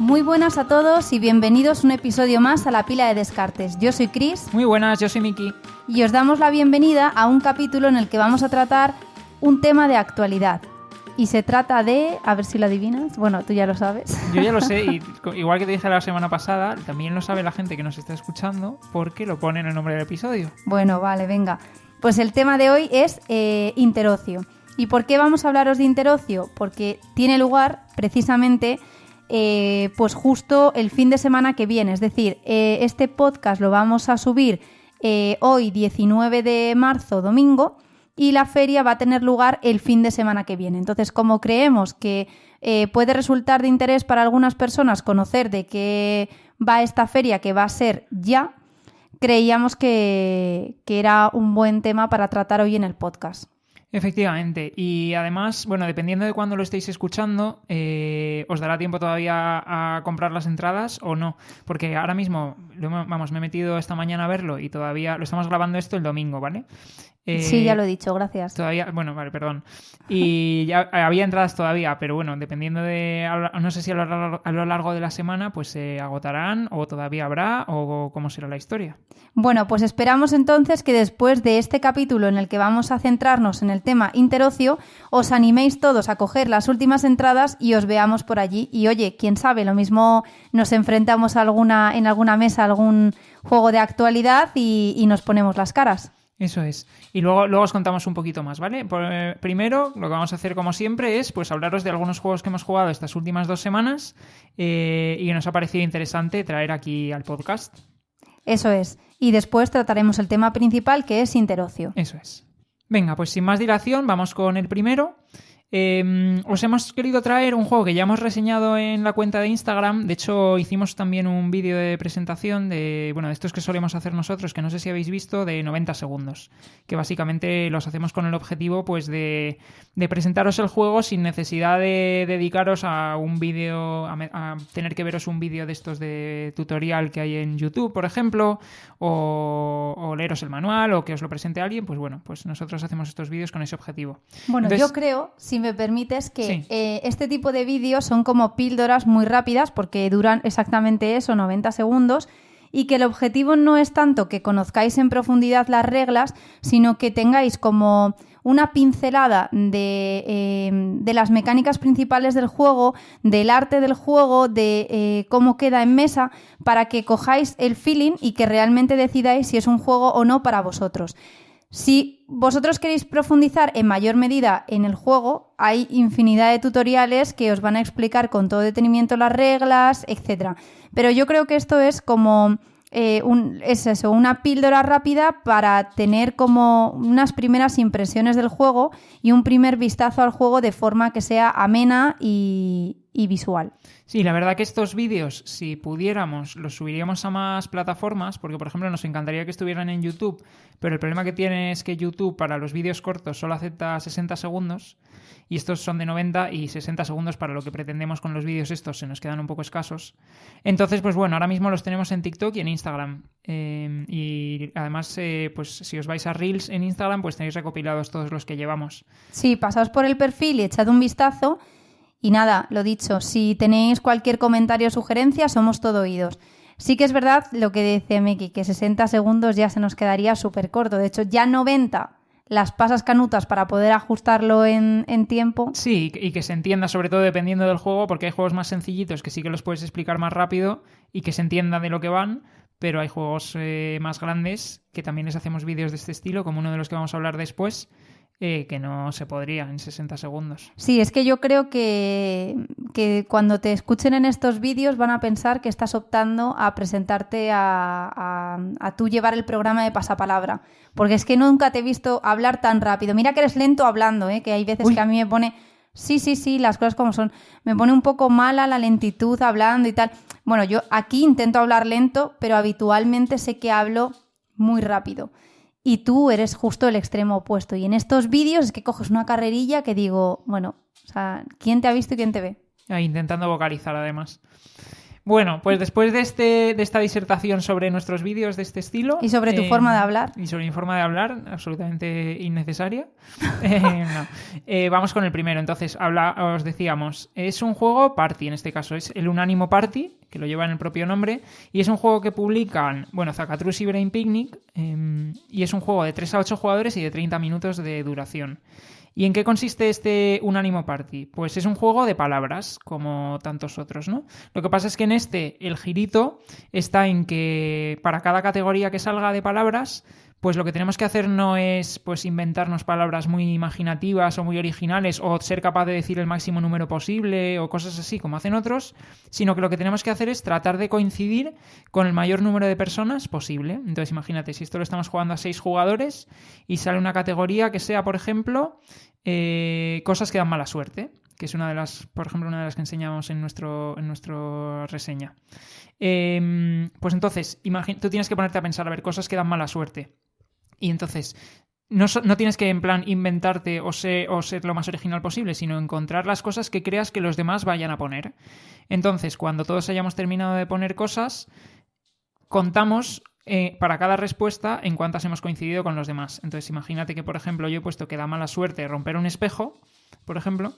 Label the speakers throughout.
Speaker 1: Muy buenas a todos y bienvenidos a un episodio más a La Pila de Descartes. Yo soy Cris.
Speaker 2: Muy buenas, yo soy Miki.
Speaker 1: Y os damos la bienvenida a un capítulo en el que vamos a tratar un tema de actualidad. Y se trata de... A ver si lo adivinas. Bueno, tú ya lo sabes.
Speaker 2: Yo ya lo sé, y igual que te dije la semana pasada, también lo sabe la gente que nos está escuchando porque lo pone en el nombre del episodio.
Speaker 1: Bueno, vale, venga. Pues el tema de hoy es interocio. ¿Y por qué vamos a hablaros de interocio? Porque tiene lugar precisamente... pues justo el fin de semana que viene, es decir, este podcast lo vamos a subir hoy 19 de marzo, domingo, y la feria va a tener lugar el fin de semana que viene. Entonces, como creemos que puede resultar de interés para algunas personas conocer de qué va esta feria, que va a ser ya, creíamos que era un buen tema para tratar hoy en el podcast.
Speaker 2: Efectivamente, y además, bueno, dependiendo de cuándo lo estéis escuchando, os dará tiempo todavía a comprar las entradas o no, porque ahora mismo, me he metido esta mañana a verlo y todavía lo estamos grabando esto el domingo, ¿vale?
Speaker 1: Sí, ya lo he dicho, gracias.
Speaker 2: Todavía, bueno, vale, perdón. Y ya había entradas todavía, pero bueno, dependiendo de, no sé si a lo largo de la semana, pues se agotarán o todavía habrá o cómo será la historia.
Speaker 1: Bueno, pues esperamos entonces que después de este capítulo en el que vamos a centrarnos en el tema interocio, os animéis todos a coger las últimas entradas y os veamos por allí. Y oye, quién sabe, lo mismo nos enfrentamos en alguna mesa a algún juego de actualidad y nos ponemos las caras.
Speaker 2: Eso es. Y luego os contamos un poquito más, ¿vale? Primero, lo que vamos a hacer como siempre es pues hablaros de algunos juegos que hemos jugado estas últimas 2 semanas y que nos ha parecido interesante traer aquí al podcast.
Speaker 1: Eso es. Y después trataremos el tema principal, que es interocio.
Speaker 2: Eso es. Venga, pues sin más dilación, vamos con el primero. Os hemos querido traer un juego que ya hemos reseñado en la cuenta de Instagram. De hecho, hicimos también un vídeo de presentación de estos que solemos hacer nosotros, que no sé si habéis visto, de 90 segundos, que básicamente los hacemos con el objetivo pues de presentaros el juego sin necesidad de dedicaros a un vídeo, a tener que veros un vídeo de estos de tutorial que hay en YouTube, por ejemplo, o leeros el manual o que os lo presente alguien. Pues bueno, pues nosotros hacemos estos vídeos con ese objetivo.
Speaker 1: Bueno, entonces, yo creo, si me permites, que
Speaker 2: sí.
Speaker 1: Este tipo de vídeos son como píldoras muy rápidas porque duran exactamente eso, 90 segundos, y que el objetivo no es tanto que conozcáis en profundidad las reglas, sino que tengáis como una pincelada de las mecánicas principales del juego, del arte del juego, de cómo queda en mesa, para que cojáis el feeling y que realmente decidáis si es un juego o no para vosotros. Si vosotros queréis profundizar en mayor medida en el juego, hay infinidad de tutoriales que os van a explicar con todo detenimiento las reglas, etc. Pero yo creo que esto es como una píldora rápida para tener como unas primeras impresiones del juego y un primer vistazo al juego de forma que sea amena y visual.
Speaker 2: Sí, la verdad que estos vídeos, si pudiéramos, los subiríamos a más plataformas, porque por ejemplo nos encantaría que estuvieran en YouTube, pero el problema que tiene es que YouTube para los vídeos cortos solo acepta 60 segundos y estos son de 90 y 60 segundos para lo que pretendemos con los vídeos estos se nos quedan un poco escasos. Entonces, pues bueno, ahora mismo los tenemos en TikTok y en Instagram. Y además, pues si os vais a Reels en Instagram, pues tenéis recopilados todos los que llevamos.
Speaker 1: Sí, pasaos por el perfil y echad un vistazo. Y nada, lo dicho, si tenéis cualquier comentario o sugerencia, somos todo oídos. Sí que es verdad lo que dice Miki, que 60 segundos ya se nos quedaría súper corto. De hecho, ya 90 las pasas canutas para poder ajustarlo en tiempo.
Speaker 2: Sí, y que se entienda sobre todo dependiendo del juego, porque hay juegos más sencillitos que sí que los puedes explicar más rápido y que se entienda de lo que van, pero hay juegos más grandes que también les hacemos vídeos de este estilo, como uno de los que vamos a hablar después, que no se podría en 60 segundos.
Speaker 1: Sí, es que yo creo que cuando te escuchen en estos vídeos van a pensar que estás optando a presentarte a tú llevar el programa de pasapalabra, porque es que nunca te he visto hablar tan rápido. Mira que eres lento hablando, que hay veces que a mí me pone... Sí, las cosas como son. Me pone un poco mala la lentitud hablando y tal. Bueno, yo aquí intento hablar lento, pero habitualmente sé que hablo muy rápido. Y tú eres justo el extremo opuesto. Y en estos vídeos es que coges una carrerilla que digo, bueno, o sea, ¿quién te ha visto y quién te ve?
Speaker 2: Intentando vocalizar además. Bueno, pues después de esta disertación sobre nuestros vídeos de este estilo...
Speaker 1: Y sobre tu forma de hablar.
Speaker 2: Y sobre mi forma de hablar, absolutamente innecesaria. Vamos con el primero. Entonces, os decíamos, es un juego party, en este caso. Es el Unánimo Party, que lo lleva en el propio nombre. Y es un juego que publican, Zacatrus y Brain Picnic. Y es un juego de 3 a 8 jugadores y de 30 minutos de duración. ¿Y en qué consiste este Unánimo Party? Pues es un juego de palabras, como tantos otros, ¿no? Lo que pasa es que en el girito está en que para cada categoría que salga de palabras, pues lo que tenemos que hacer no es pues inventarnos palabras muy imaginativas o muy originales o ser capaz de decir el máximo número posible o cosas así como hacen otros, sino que lo que tenemos que hacer es tratar de coincidir con el mayor número de personas posible. Entonces imagínate, si esto lo estamos jugando a 6 jugadores y sale una categoría que sea, por ejemplo, cosas que dan mala suerte, que es una de las que enseñamos en nuestra reseña. Pues entonces, tú tienes que ponerte a pensar, a ver, cosas que dan mala suerte. Y entonces, no tienes que en plan inventarte o ser lo más original posible, sino encontrar las cosas que creas que los demás vayan a poner. Entonces, cuando todos hayamos terminado de poner cosas, contamos para cada respuesta en cuántas hemos coincidido con los demás. Entonces, imagínate que, por ejemplo, yo he puesto que da mala suerte romper un espejo, por ejemplo,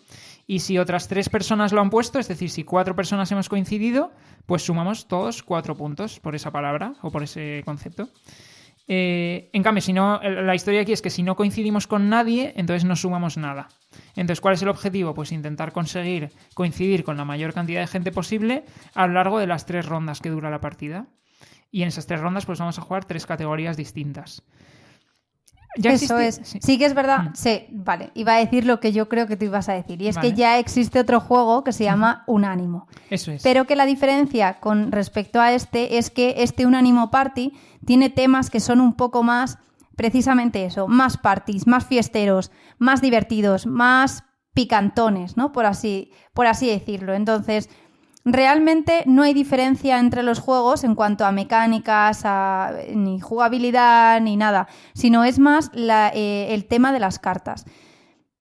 Speaker 2: y si otras 3 personas lo han puesto, es decir, si 4 personas hemos coincidido, pues sumamos todos 4 puntos por esa palabra o por ese concepto. En cambio, si no, la historia aquí es que si no coincidimos con nadie, entonces no sumamos nada. Entonces, ¿cuál es el objetivo? Pues intentar conseguir coincidir con la mayor cantidad de gente posible a lo largo de las 3 rondas que dura la partida. Y en esas 3 rondas pues vamos a jugar 3 categorías distintas.
Speaker 1: Eso es. Sí que es verdad. Sí, vale. Iba a decir lo que yo creo que tú ibas a decir. Y es que ya existe otro juego que se llama Unánimo.
Speaker 2: Eso es.
Speaker 1: Pero que la diferencia con respecto a este es que este Unánimo Party tiene temas que son un poco más, precisamente eso, más parties, más fiesteros, más divertidos, más picantones, ¿no? Por así decirlo. Entonces, realmente no hay diferencia entre los juegos en cuanto a mecánicas, ni jugabilidad, ni nada, sino es más el tema de las cartas.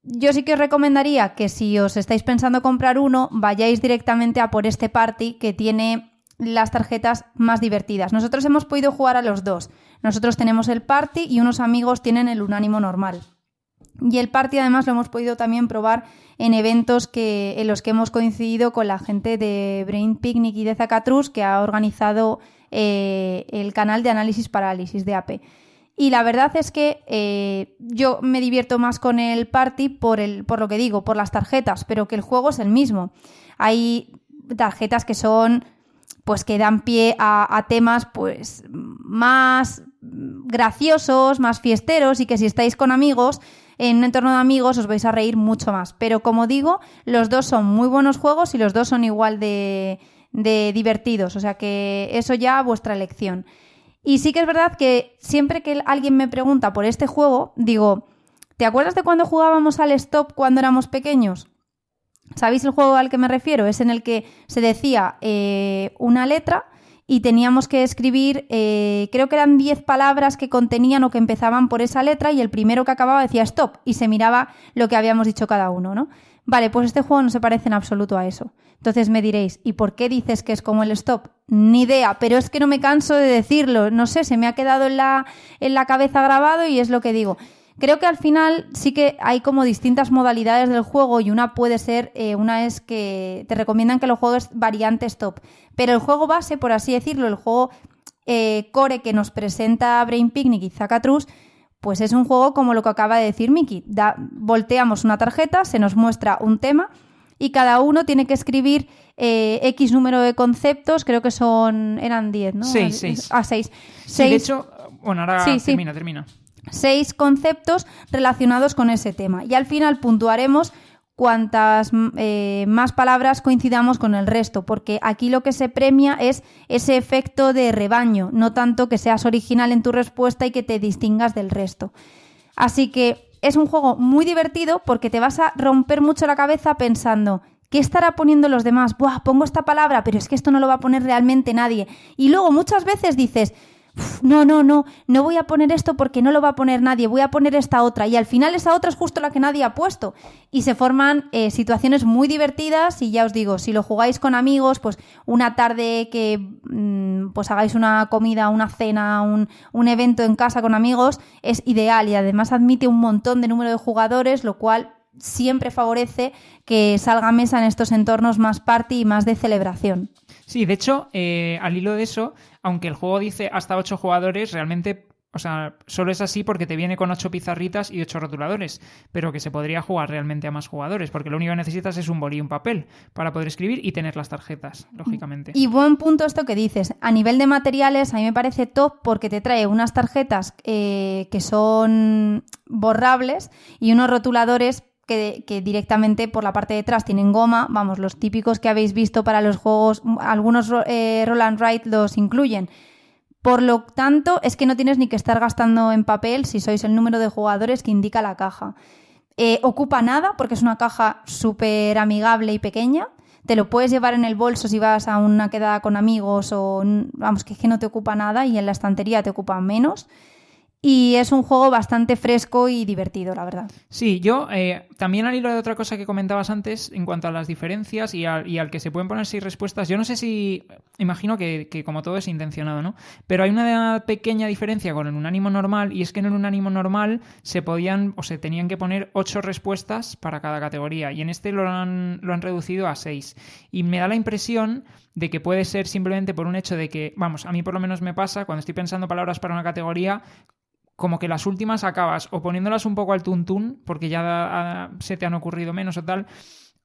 Speaker 1: Yo sí que os recomendaría que si os estáis pensando comprar uno, vayáis directamente a por este party que tiene las tarjetas más divertidas. Nosotros hemos podido jugar a los dos. Nosotros tenemos el party y unos amigos tienen el Unánimo normal. Y el party además lo hemos podido también probar en eventos en los que hemos coincidido con la gente de Brain Picnic y de Zacatrus, que ha organizado el canal de Análisis Parálisis de AP. Y la verdad es que yo me divierto más con el party por lo que digo, por las tarjetas, pero que el juego es el mismo. Hay tarjetas que son, pues que dan pie a temas pues más graciosos, más fiesteros, y que si estáis con amigos, en un entorno de amigos, os vais a reír mucho más. Pero como digo, los dos son muy buenos juegos y los dos son igual de divertidos. O sea que eso ya a vuestra elección. Y sí que es verdad que siempre que alguien me pregunta por este juego, digo, ¿te acuerdas de cuando jugábamos al Stop cuando éramos pequeños? ¿Sabéis el juego al que me refiero? Es en el que se decía una letra y teníamos que escribir, creo que eran 10 palabras que contenían o que empezaban por esa letra, y el primero que acababa decía stop y se miraba lo que habíamos dicho cada uno, ¿no? Vale, pues este juego no se parece en absoluto a eso. Entonces me diréis, ¿y por qué dices que es como el stop? Ni idea, pero es que no me canso de decirlo. No sé, se me ha quedado en la cabeza grabado y es lo que digo. Creo que al final sí que hay como distintas modalidades del juego, y una puede ser, una es que te recomiendan que lo juegues variante stop, pero el juego base, por así decirlo, el juego core que nos presenta Brain Picnic y Zacatrus, pues es un juego como lo que acaba de decir Miki. Volteamos una tarjeta, se nos muestra un tema y cada uno tiene que escribir X número de conceptos, creo que eran 10, ¿no?
Speaker 2: 6.
Speaker 1: Ah, 6.
Speaker 2: Sí, de hecho, bueno, ahora termina.
Speaker 1: 6 conceptos relacionados con ese tema, y al final puntuaremos cuantas más palabras coincidamos con el resto, porque aquí lo que se premia es ese efecto de rebaño, no tanto que seas original en tu respuesta y que te distingas del resto. Así que es un juego muy divertido porque te vas a romper mucho la cabeza pensando, ¿qué estará poniendo los demás? Buah, pongo esta palabra, pero es que esto no lo va a poner realmente nadie. Y luego muchas veces dices, no voy a poner esto porque no lo va a poner nadie, voy a poner esta otra. Y al final esa otra es justo la que nadie ha puesto. Y se forman situaciones muy divertidas y ya os digo, si lo jugáis con amigos, pues una tarde que pues hagáis una comida, una cena, un evento en casa con amigos, es ideal y además admite un montón de número de jugadores, lo cual siempre favorece que salga a mesa en estos entornos más party y más de celebración.
Speaker 2: Sí, de hecho, al hilo de eso, aunque el juego dice hasta 8 jugadores, realmente, o sea, solo es así porque te viene con 8 pizarritas y 8 rotuladores, pero que se podría jugar realmente a más jugadores, porque lo único que necesitas es un boli y un papel para poder escribir y tener las tarjetas, lógicamente.
Speaker 1: Y buen punto esto que dices. A nivel de materiales, a mí me parece top porque te trae unas tarjetas que son borrables y unos rotuladores que directamente por la parte de atrás tienen goma, vamos, los típicos que habéis visto para los juegos, algunos Roll and Write los incluyen. Por lo tanto, es que no tienes ni que estar gastando en papel si sois el número de jugadores que indica la caja. Ocupa nada porque es una caja súper amigable y pequeña. Te lo puedes llevar en el bolso si vas a una quedada con amigos o, vamos, que es que no te ocupa nada y en la estantería te ocupa menos. Y es un juego bastante fresco y divertido, la verdad.
Speaker 2: Sí, yo también al hilo de otra cosa que comentabas antes en cuanto a las diferencias y al que se pueden poner 6 respuestas, yo no sé si, imagino que como todo es intencionado, ¿no? Pero hay una pequeña diferencia con el unánimo normal y es que en el unánimo normal se podían o se tenían que poner 8 respuestas para cada categoría y en este lo han reducido a 6. Y me da la impresión de que puede ser simplemente por un hecho de que, vamos, a mí por lo menos me pasa, cuando estoy pensando palabras para una categoría, como que las últimas acabas o poniéndolas un poco al tuntún, porque ya se te han ocurrido menos o tal,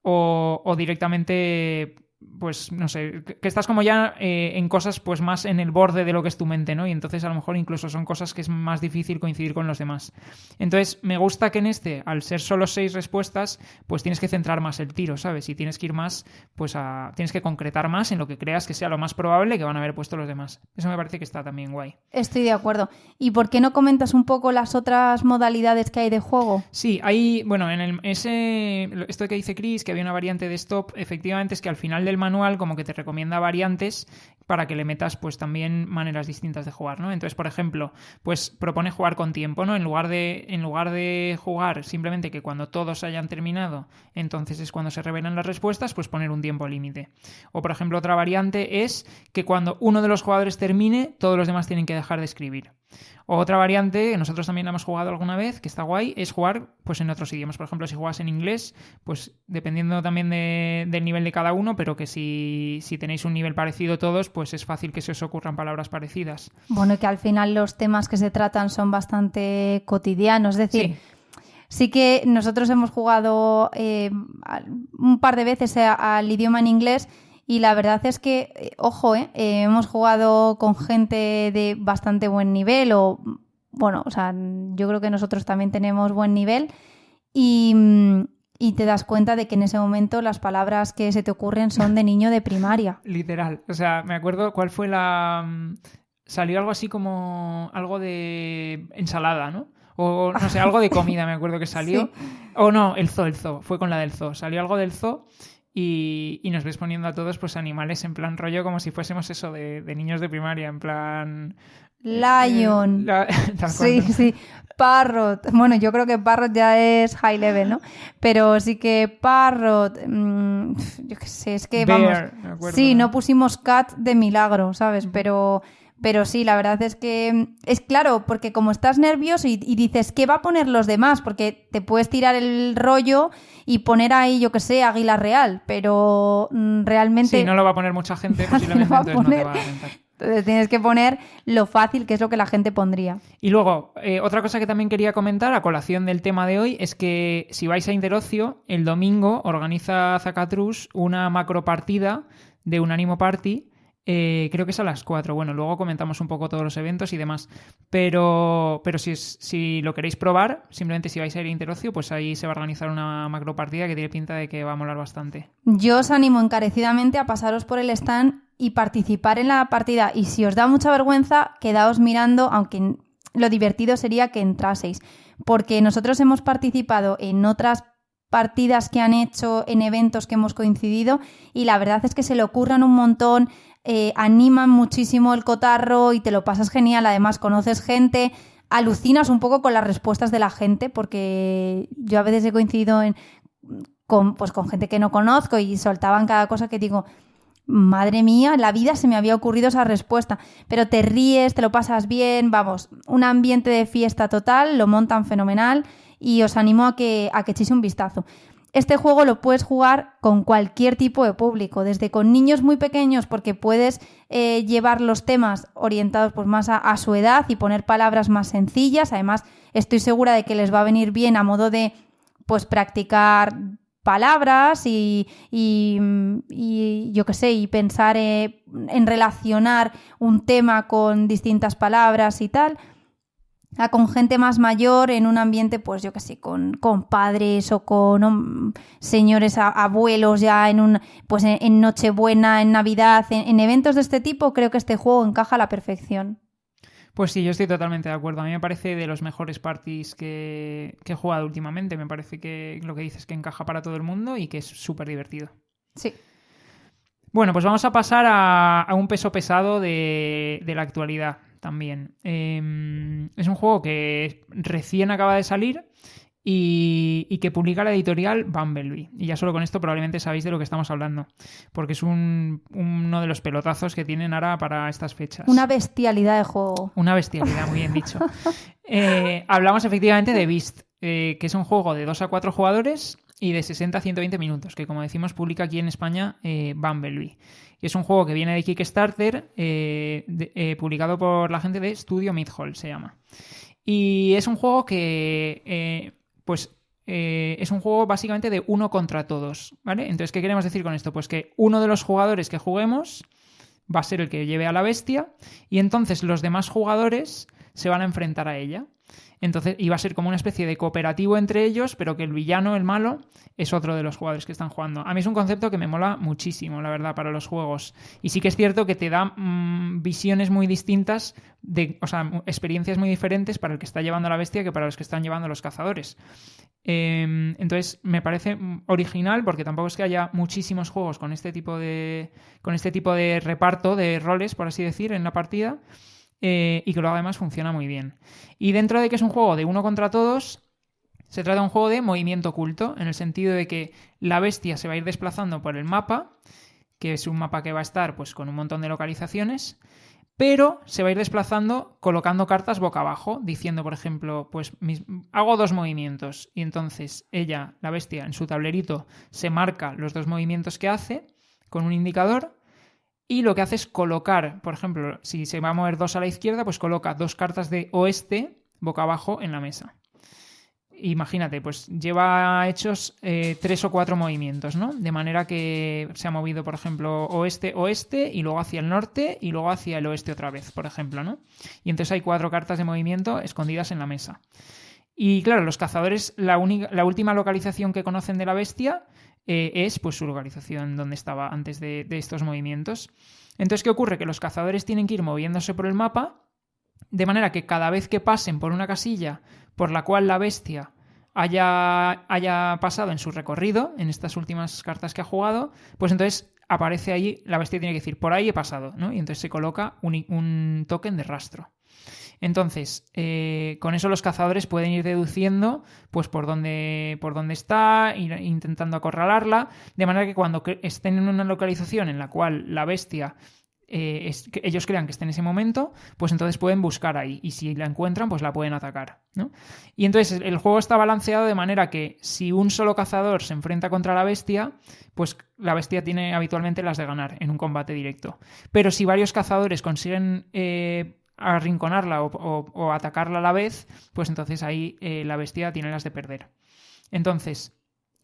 Speaker 2: o directamente, pues no sé, que estás como ya en cosas pues más en el borde de lo que es tu mente, ¿no? Y entonces a lo mejor incluso son cosas que es más difícil coincidir con los demás. Entonces me gusta que en este, al ser solo 6 respuestas, pues tienes que centrar más el tiro, ¿sabes? Y tienes que ir más, pues tienes que concretar más en lo que creas que sea lo más probable que van a haber puesto los demás. Eso me parece que está también guay.
Speaker 1: Estoy de acuerdo. ¿Y por qué no comentas un poco las otras modalidades que hay de juego?
Speaker 2: Sí, hay, bueno, esto que dice Chris, que había una variante de stop, efectivamente es que al final del manual como que te recomienda variantes para que le metas pues también maneras distintas de jugar, ¿no? Entonces, por ejemplo, pues propone jugar con tiempo, ¿no? En lugar de jugar simplemente que cuando todos hayan terminado, entonces es cuando se revelan las respuestas, pues poner un tiempo límite. O, por ejemplo, otra variante es que cuando uno de los jugadores termine, todos los demás tienen que dejar de escribir. O otra variante, que nosotros también hemos jugado alguna vez, que está guay, es jugar pues en otros idiomas. Por ejemplo, si juegas en inglés, pues dependiendo también del nivel de cada uno, pero que si tenéis un nivel parecido todos, pues es fácil que se os ocurran palabras parecidas.
Speaker 1: Bueno, y que al final los temas que se tratan son bastante cotidianos, es decir... Sí que nosotros hemos jugado un par de veces al idioma en inglés y la verdad es que, hemos jugado con gente de bastante buen nivel o sea, yo creo que nosotros también tenemos buen nivel y te das cuenta de que en ese momento las palabras que se te ocurren son de niño de primaria.
Speaker 2: Literal. O sea, me acuerdo cuál fue salió algo así como algo de ensalada, ¿no? O no sé, algo de comida me acuerdo que salió. Sí. O no, el zoo, fue con la del zoo. Salió algo del zoo y nos ves poniendo a todos pues animales en plan rollo como si fuésemos eso de niños de primaria, en plan...
Speaker 1: Lion. Sí. Parrot. Bueno, yo creo que Parrot ya es high level, ¿no? Pero sí que Parrot... yo qué sé, es que
Speaker 2: Bear,
Speaker 1: vamos...
Speaker 2: me acuerdo,
Speaker 1: sí, no pusimos cat de milagro, ¿sabes? Pero sí, la verdad es que es claro, porque como estás nervioso y dices, ¿qué va a poner los demás? Porque te puedes tirar el rollo y poner ahí, yo qué sé, Águila Real, pero realmente...
Speaker 2: Sí, no lo va a poner mucha gente, posiblemente, entonces no te va a alentar.
Speaker 1: Entonces tienes que poner lo fácil, que es lo que la gente pondría.
Speaker 2: Y luego, otra cosa que también quería comentar a colación del tema de hoy es que si vais a Interocio, el domingo organiza Zacatrus una macropartida de Unánimo Party. Creo que es a las 4. Bueno, luego comentamos un poco todos los eventos y demás. Pero si lo queréis probar, simplemente si vais a ir a Interocio, pues ahí se va a organizar una macropartida que tiene pinta de que va a molar bastante.
Speaker 1: Yo os animo encarecidamente a pasaros por el stand y participar en la partida. Y si os da mucha vergüenza, quedaos mirando, aunque lo divertido sería que entraseis. Porque nosotros hemos participado en otras partidas que han hecho en eventos que hemos coincidido y la verdad es que se le ocurran un montón. animan muchísimo el cotarro y te lo pasas genial. Además, conoces gente, alucinas un poco con las respuestas de la gente, porque yo a veces he coincidido con gente que no conozco y soltaban cada cosa que digo, madre mía, en la vida se me había ocurrido esa respuesta. Pero te ríes, te lo pasas bien, vamos, un ambiente de fiesta total, lo montan fenomenal y os animo a que echéis un vistazo. Este juego lo puedes jugar con cualquier tipo de público, desde con niños muy pequeños, porque puedes llevar los temas orientados pues, más a su edad y poner palabras más sencillas. Además, estoy segura de que les va a venir bien a modo de pues, practicar palabras y yo qué sé, y pensar en relacionar un tema con distintas palabras y tal. Con gente más mayor en un ambiente, pues yo qué sé, con padres o con señores abuelos ya en Nochebuena, en Navidad, en eventos de este tipo, creo que este juego encaja a la perfección.
Speaker 2: Pues sí, yo estoy totalmente de acuerdo. A mí me parece de los mejores parties que he jugado últimamente. Me parece que lo que dices es que encaja para todo el mundo y que es súper divertido.
Speaker 1: Sí.
Speaker 2: Bueno, pues vamos a pasar a un peso pesado de la actualidad también. Es un juego que recién acaba de salir y que publica la editorial Bumblebee. Y ya solo con esto probablemente sabéis de lo que estamos hablando, porque es uno de los pelotazos que tienen ahora para estas fechas.
Speaker 1: Una bestialidad de juego.
Speaker 2: Una bestialidad, muy bien dicho. Hablamos efectivamente de Beast, que es un juego de 2 a 4 jugadores y de 60 a 120 minutos, que como decimos publica aquí en España Bumblebee. Y es un juego que viene de Kickstarter, publicado por la gente de Studio Midhall, se llama. Y es un juego que, es un juego básicamente de uno contra todos, ¿vale? Entonces, ¿qué queremos decir con esto? Pues que uno de los jugadores que juguemos va a ser el que lleve a la bestia y entonces los demás jugadores se van a enfrentar a ella. Entonces iba a ser como una especie de cooperativo entre ellos, pero que el villano, el malo, es otro de los jugadores que están jugando. A mí es un concepto que me mola muchísimo, la verdad, para los juegos. Y sí que es cierto que te da visiones muy distintas, experiencias muy diferentes para el que está llevando a la bestia que para los que están llevando a los cazadores. Entonces me parece original porque tampoco es que haya muchísimos juegos con este tipo de reparto de roles, por así decir, en la partida. Y que luego además funciona muy bien. Y dentro de que es un juego de uno contra todos, se trata de un juego de movimiento oculto, en el sentido de que la bestia se va a ir desplazando por el mapa, que es un mapa que va a estar pues, con un montón de localizaciones, pero se va a ir desplazando colocando cartas boca abajo, diciendo, por ejemplo, pues hago 2 movimientos, y entonces ella, la bestia, en su tablerito se marca los 2 movimientos que hace con un indicador. Y lo que hace es colocar, por ejemplo, si se va a mover 2 a la izquierda, pues coloca 2 cartas de oeste boca abajo en la mesa. Imagínate, pues lleva hechos 3 o 4 movimientos, ¿no? De manera que se ha movido, por ejemplo, oeste, y luego hacia el norte, y luego hacia el oeste otra vez, por ejemplo, ¿no? Y entonces hay 4 cartas de movimiento escondidas en la mesa. Y claro, los cazadores, la última localización que conocen de la bestia es pues su localización donde estaba antes de estos movimientos. Entonces, ¿qué ocurre? Que los cazadores tienen que ir moviéndose por el mapa de manera que cada vez que pasen por una casilla por la cual la bestia haya pasado en su recorrido, en estas últimas cartas que ha jugado, pues entonces aparece allí, la bestia tiene que decir, por ahí he pasado, ¿no? Y entonces se coloca un token de rastro. Entonces, con eso los cazadores pueden ir deduciendo pues por dónde está, ir intentando acorralarla, de manera que cuando estén en una localización en la cual la bestia ellos crean que está en ese momento, pues entonces pueden buscar ahí, y si la encuentran, pues la pueden atacar, ¿no? Y entonces el juego está balanceado de manera que si un solo cazador se enfrenta contra la bestia, pues la bestia tiene habitualmente las de ganar en un combate directo. Pero si varios cazadores consiguen arrinconarla o atacarla a la vez, pues entonces ahí la bestia tiene las de perder. Entonces,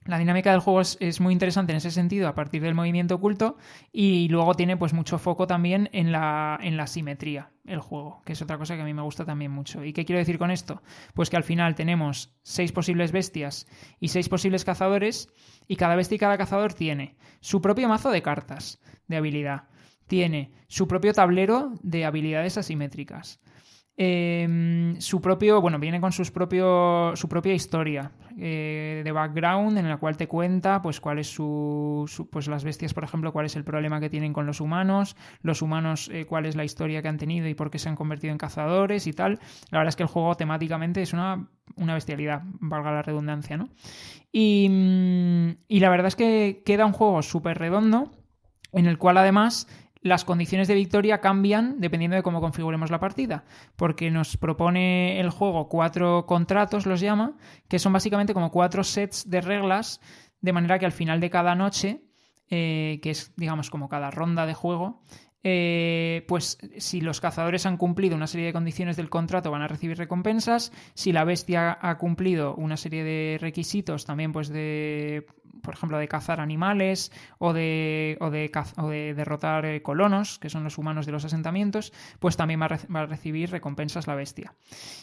Speaker 2: la dinámica del juego es muy interesante en ese sentido a partir del movimiento oculto, y luego tiene pues mucho foco también en la simetría el juego, que es otra cosa que a mí me gusta también mucho. ¿Y qué quiero decir con esto? Pues que al final tenemos 6 posibles bestias y 6 posibles cazadores, y cada bestia y cada cazador tiene su propio mazo de cartas de habilidad, tiene su propio tablero de habilidades asimétricas. viene con su propia historia de background, en la cual te cuenta pues cuál es pues las bestias, por ejemplo, cuál es el problema que tienen con los humanos cuál es la historia que han tenido y por qué se han convertido en cazadores y tal. La verdad es que el juego temáticamente es una bestialidad, valga la redundancia, ¿no? Y la verdad es que queda un juego súper redondo, en el cual además las condiciones de victoria cambian dependiendo de cómo configuremos la partida, porque nos propone el juego 4 contratos, los llama, que son básicamente como 4 sets de reglas, de manera que al final de cada noche, que es, digamos, como cada ronda de juego, pues si los cazadores han cumplido una serie de condiciones del contrato van a recibir recompensas. Si la bestia ha cumplido una serie de requisitos también, pues por ejemplo, de cazar animales o de derrotar colonos, que son los humanos de los asentamientos, pues también va a recibir recompensas la bestia.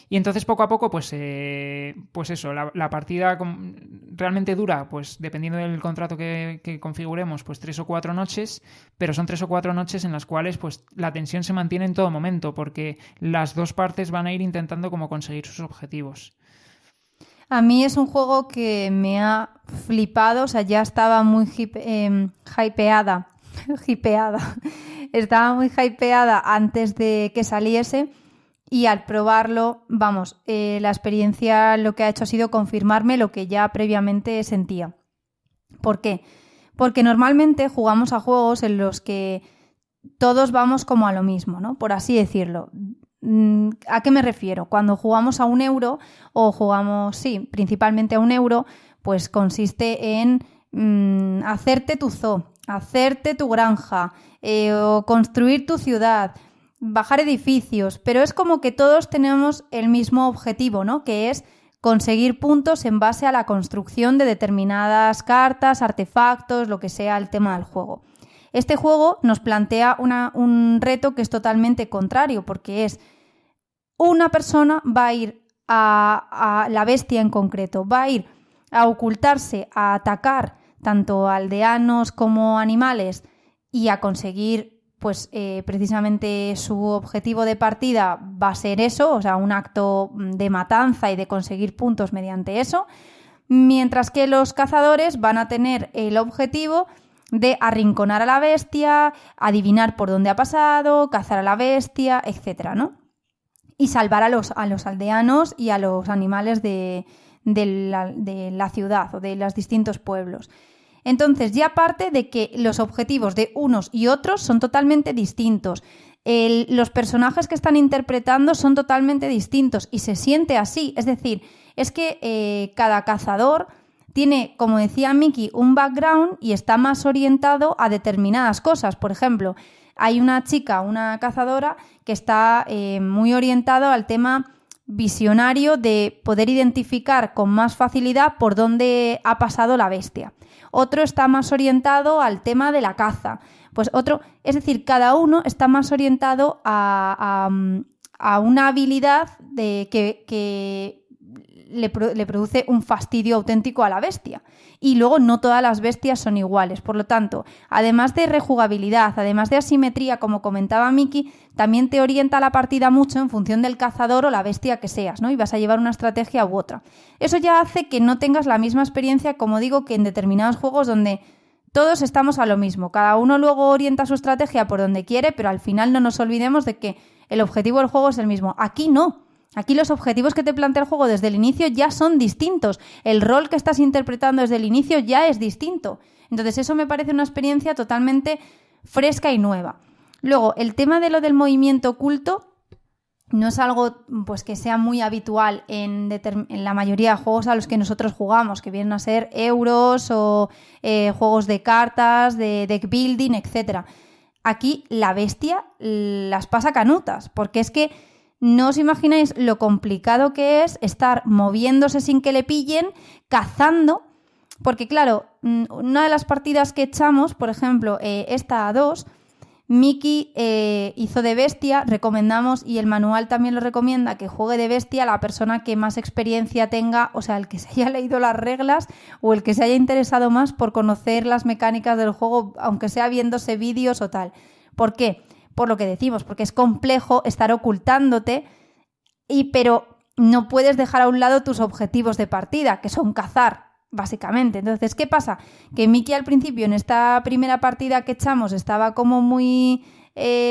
Speaker 2: Y entonces poco a poco, pues eso, la partida realmente dura, pues dependiendo del contrato que configuremos, pues 3 o 4 noches, pero son 3 o 4 noches en las cuales pues la tensión se mantiene en todo momento, porque las dos partes van a ir intentando como conseguir sus objetivos.
Speaker 1: A mí es un juego que me ha flipado, o sea, ya estaba muy hypeada. Estaba muy hypeada antes de que saliese y al probarlo, vamos, la experiencia lo que ha hecho ha sido confirmarme lo que ya previamente sentía. ¿Por qué? Porque normalmente jugamos a juegos en los que todos vamos como a lo mismo, ¿no? Por así decirlo. ¿A qué me refiero? Cuando jugamos a 1 euro o jugamos, principalmente a 1 euro, pues consiste en hacerte tu zoo, hacerte tu granja, o construir tu ciudad, bajar edificios, pero es como que todos tenemos el mismo objetivo, ¿no? Que es conseguir puntos en base a la construcción de determinadas cartas, artefactos, lo que sea el tema del juego. Este juego nos plantea un reto que es totalmente contrario, porque es una persona va a ir a la bestia en concreto, va a ir a ocultarse, a atacar tanto aldeanos como animales y a conseguir, pues precisamente su objetivo de partida va a ser eso, o sea, un acto de matanza y de conseguir puntos mediante eso, mientras que los cazadores van a tener el objetivo de arrinconar a la bestia, adivinar por dónde ha pasado, cazar a la bestia, etcétera, ¿no? Y salvar a los aldeanos y a los animales de la ciudad o de los distintos pueblos. Entonces, ya aparte de que los objetivos de unos y otros son totalmente distintos, los personajes que están interpretando son totalmente distintos y se siente así. Es decir, es que cada cazador tiene, como decía Miki, un background y está más orientado a determinadas cosas. Por ejemplo, hay una chica, una cazadora, que está muy orientado al tema visionario de poder identificar con más facilidad por dónde ha pasado la bestia. Otro está más orientado al tema de la caza. Pues otro, es decir, cada uno está más orientado a una habilidad que le produce un fastidio auténtico a la bestia. Y luego no todas las bestias son iguales. Por lo tanto, además de rejugabilidad, además de asimetría, como comentaba Miki, también te orienta la partida mucho en función del cazador o la bestia que seas, ¿no? Y vas a llevar una estrategia u otra. Eso ya hace que no tengas la misma experiencia, como digo, que en determinados juegos donde todos estamos a lo mismo. Cada uno luego orienta su estrategia por donde quiere, pero al final no nos olvidemos de que el objetivo del juego es el mismo. Aquí no. Aquí los objetivos que te plantea el juego desde el inicio ya son distintos. El rol que estás interpretando desde el inicio ya es distinto. Entonces eso me parece una experiencia totalmente fresca y nueva. Luego, el tema de lo del movimiento oculto no es algo pues que sea muy habitual en la mayoría de juegos a los que nosotros jugamos, que vienen a ser euros o juegos de cartas, de deck building, etc. Aquí la bestia las pasa canutas, porque es que no os imagináis lo complicado que es estar moviéndose sin que le pillen, cazando, porque claro, una de las partidas que echamos, por ejemplo, esta a 2, Miki hizo de bestia, recomendamos, y el manual también lo recomienda, que juegue de bestia la persona que más experiencia tenga, o sea, el que se haya leído las reglas o el que se haya interesado más por conocer las mecánicas del juego, aunque sea viéndose vídeos o tal. ¿Por qué? Por lo que decimos, porque es complejo estar ocultándote pero no puedes dejar a un lado tus objetivos de partida, que son cazar, básicamente. Entonces, ¿qué pasa? Que Mickey al principio, en esta primera partida que echamos, estaba como muy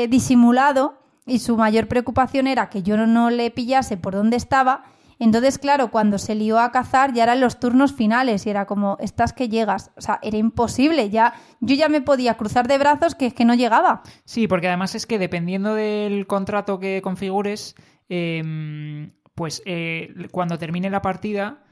Speaker 1: disimulado y su mayor preocupación era que yo no le pillase por dónde estaba. Entonces, claro, cuando se lió a cazar ya eran los turnos finales y era como, estás que llegas. O sea, era imposible. Yo ya me podía cruzar de brazos que es que no llegaba.
Speaker 2: Sí, porque además es que dependiendo del contrato que configures, cuando termine la partida,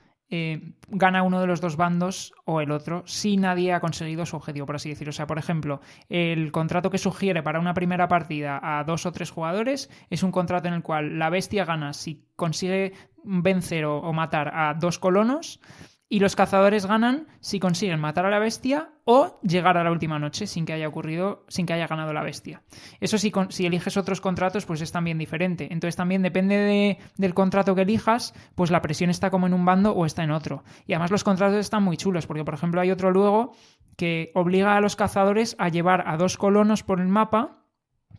Speaker 2: gana uno de los dos bandos o el otro si nadie ha conseguido su objetivo, por así decirlo. O sea, por ejemplo, el contrato que sugiere para una primera partida a 2 o 3 jugadores es un contrato en el cual la bestia gana si consigue vencer o matar a 2 colonos y los cazadores ganan si consiguen matar a la bestia o llegar a la última noche sin que haya ganado la bestia. Eso sí, si eliges otros contratos, pues es también diferente. Entonces también depende del contrato que elijas, pues la presión está como en un bando o está en otro. Y además los contratos están muy chulos, porque por ejemplo hay otro luego que obliga a los cazadores a llevar a 2 colonos por el mapa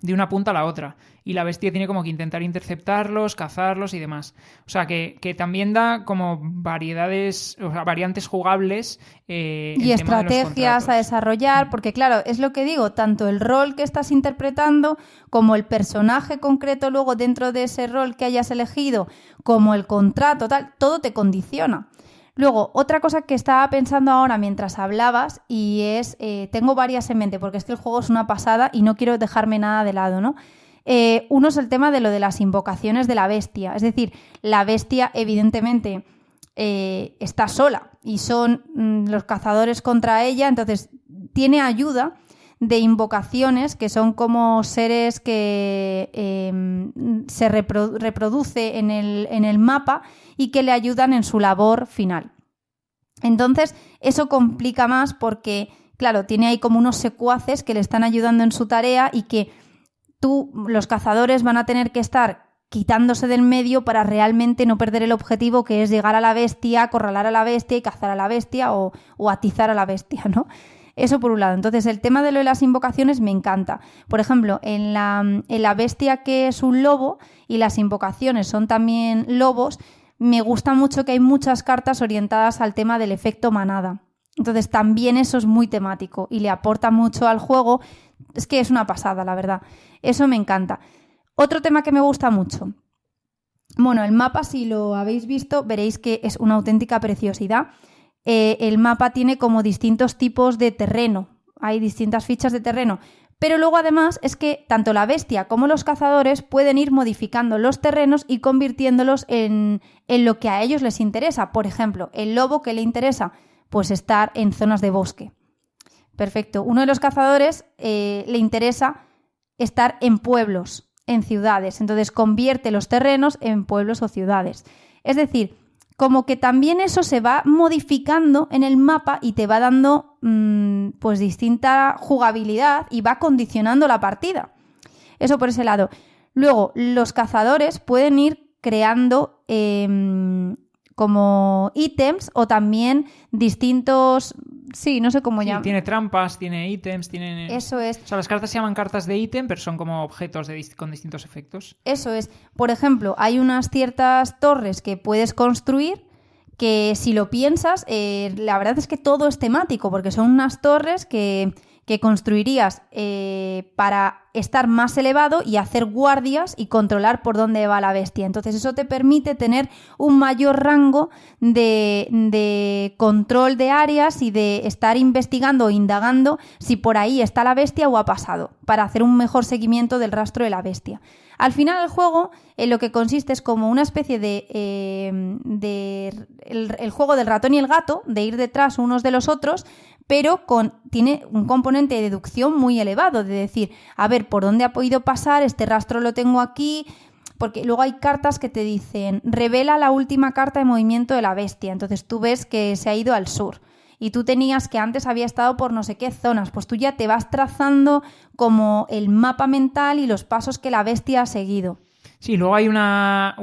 Speaker 2: de una punta a la otra. Y la bestia tiene como que intentar interceptarlos, cazarlos y demás. O sea, que también da como variantes jugables.
Speaker 1: Y estrategias a desarrollar, porque claro, es lo que digo, tanto el rol que estás interpretando como el personaje concreto luego dentro de ese rol que hayas elegido, como el contrato, tal, todo te condiciona. Luego, otra cosa que estaba pensando ahora mientras hablabas y es, tengo varias en mente porque es que el juego es una pasada y no quiero dejarme nada de lado, ¿no? Uno es el tema de lo de las invocaciones de la bestia, es decir, la bestia evidentemente está sola y son los cazadores contra ella, entonces tiene ayuda de invocaciones que son como seres que se reproduce en el mapa y que le ayudan en su labor final. Entonces, eso complica más porque, claro, tiene ahí como unos secuaces que le están ayudando en su tarea y que los cazadores van a tener que estar quitándose del medio para realmente no perder el objetivo que es llegar a la bestia, acorralar a la bestia y cazar a la bestia o atizar a la bestia, ¿no? Eso por un lado. Entonces, el tema de lo de las invocaciones me encanta. Por ejemplo, en la bestia que es un lobo y las invocaciones son también lobos, me gusta mucho que hay muchas cartas orientadas al tema del efecto manada. Entonces, también eso es muy temático y le aporta mucho al juego. Es que es una pasada, la verdad. Eso me encanta. Otro tema que me gusta mucho. Bueno, el mapa, si lo habéis visto, veréis que es una auténtica preciosidad. El mapa tiene como distintos tipos de terreno, hay distintas fichas de terreno, pero luego además es que tanto la bestia como los cazadores pueden ir modificando los terrenos y convirtiéndolos en lo que a ellos les interesa. Por ejemplo, el lobo, ¿qué le interesa? Pues estar en zonas de bosque. Perfecto. Uno de los cazadores le interesa estar en pueblos, en ciudades, entonces convierte los terrenos en pueblos o ciudades. Es decir, como que también eso se va modificando en el mapa y te va dando pues distinta jugabilidad y va condicionando la partida. Eso por ese lado. Luego, los cazadores pueden ir creando como ítems o también distintos... Sí, no sé cómo llaman.
Speaker 2: Tiene trampas, tiene ítems, tiene...
Speaker 1: Eso es.
Speaker 2: O sea, las cartas se llaman cartas de ítem, pero son como objetos con distintos efectos.
Speaker 1: Eso es. Por ejemplo, hay unas ciertas torres que puedes construir que si lo piensas, la verdad es que todo es temático, porque son unas torres que construirías para estar más elevado y hacer guardias y controlar por dónde va la bestia. Entonces eso te permite tener un mayor rango de control de áreas y de estar investigando o indagando si por ahí está la bestia o ha pasado, para hacer un mejor seguimiento del rastro de la bestia. Al final el juego en lo que consiste es como una especie el juego del ratón y el gato, de ir detrás unos de los otros, pero tiene un componente de deducción muy elevado, de decir, a ver, ¿por dónde ha podido pasar? Este rastro lo tengo aquí, porque luego hay cartas que te dicen, revela la última carta de movimiento de la bestia, entonces tú ves que se ha ido al sur. Y tú tenías que antes había estado por no sé qué zonas, pues tú ya te vas trazando como el mapa mental y los pasos que la bestia ha seguido.
Speaker 2: Sí, luego hay una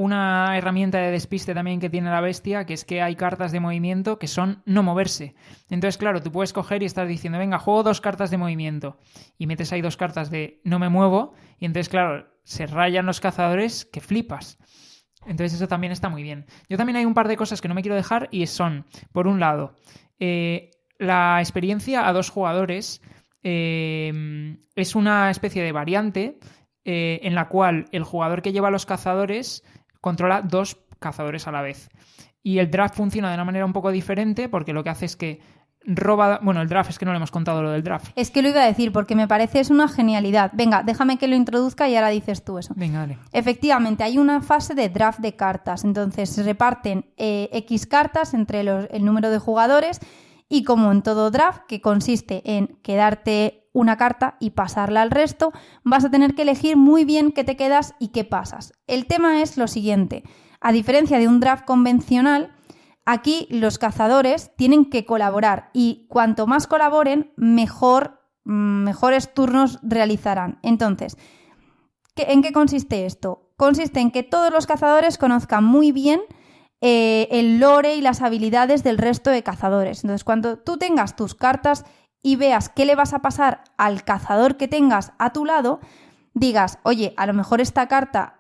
Speaker 2: herramienta de despiste también que tiene la bestia, que es que hay cartas de movimiento que son no moverse. Entonces, claro, tú puedes coger y estar diciendo, venga, juego 2 cartas de movimiento. Y metes ahí 2 cartas de no me muevo. Y entonces, claro, se rayan los cazadores que flipas. Entonces eso también está muy bien. Yo también hay un par de cosas que no me quiero dejar y son, por un lado, la experiencia a 2 jugadores es una especie de variante en la cual el jugador que lleva a los cazadores controla 2 cazadores a la vez. Y el draft funciona de una manera un poco diferente porque lo que hace es que roba... Bueno, el draft es que no le hemos contado lo del draft.
Speaker 1: Es que lo iba a decir porque me parece es una genialidad. Venga, déjame que lo introduzca y ahora dices tú eso.
Speaker 2: Venga, dale.
Speaker 1: Efectivamente, hay una fase de draft de cartas. Entonces se reparten X cartas entre el número de jugadores y como en todo draft, que consiste en quedarte una carta y pasarla al resto, vas a tener que elegir muy bien qué te quedas y qué pasas. El tema es lo siguiente. A diferencia de un draft convencional, aquí los cazadores tienen que colaborar y cuanto más colaboren, mejores turnos realizarán. Entonces, ¿en qué consiste esto? Consiste en que todos los cazadores conozcan muy bien el lore y las habilidades del resto de cazadores. Entonces, cuando tú tengas tus cartas y veas qué le vas a pasar al cazador que tengas a tu lado, digas, oye, a lo mejor esta carta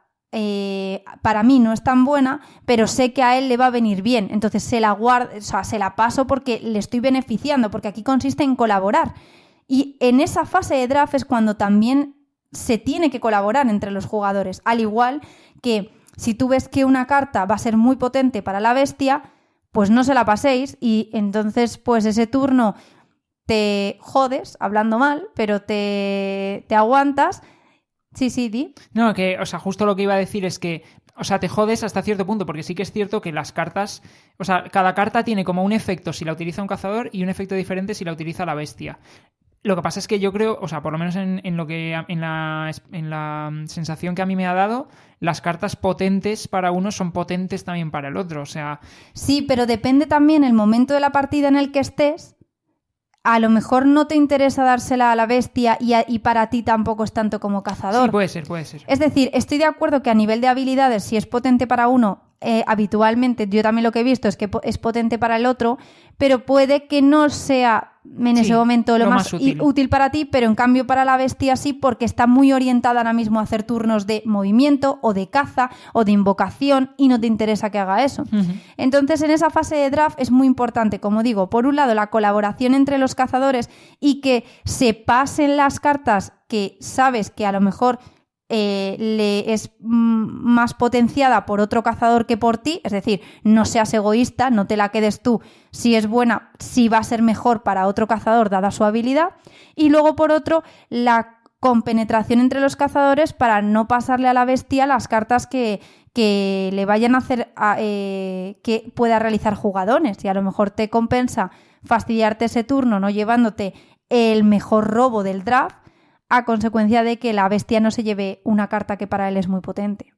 Speaker 1: para mí no es tan buena, pero sé que a él le va a venir bien. Entonces se la paso porque le estoy beneficiando, porque aquí consiste en colaborar. Y en esa fase de draft es cuando también se tiene que colaborar entre los jugadores. Al igual que si tú ves que una carta va a ser muy potente para la bestia, pues no se la paséis y entonces pues ese turno te jodes, hablando mal, pero te aguantas. Sí, di.
Speaker 2: No, que, o sea, justo lo que iba a decir es que, o sea, te jodes hasta cierto punto, porque sí que es cierto que las cartas, o sea, cada carta tiene como un efecto si la utiliza un cazador y un efecto diferente si la utiliza la bestia. Lo que pasa es que yo creo, o sea, por lo menos en la sensación que a mí me ha dado, las cartas potentes para uno son potentes también para el otro, o sea...
Speaker 1: Sí, pero depende también el momento de la partida en el que estés. A lo mejor no te interesa dársela a la bestia y para ti tampoco es tanto como cazador.
Speaker 2: Sí, puede ser.
Speaker 1: Es decir, estoy de acuerdo que a nivel de habilidades, si es potente para uno, habitualmente, yo también lo que he visto es que es potente para el otro, pero puede que no sea en ese momento lo más útil para ti, pero en cambio para la bestia sí, porque está muy orientada ahora mismo a hacer turnos de movimiento o de caza o de invocación y no te interesa que haga eso. Uh-huh. Entonces en esa fase de draft es muy importante, como digo, por un lado la colaboración entre los cazadores y que se pasen las cartas que sabes que a lo mejor le es más potenciada por otro cazador que por ti, es decir, no seas egoísta, no te la quedes tú, si es buena, si va a ser mejor para otro cazador dada su habilidad, y luego por otro, la compenetración entre los cazadores para no pasarle a la bestia las cartas que le vayan a hacer que pueda realizar jugadones, y a lo mejor te compensa fastidiarte ese turno no llevándote el mejor robo del draft a consecuencia de que la bestia no se lleve una carta que para él es muy potente.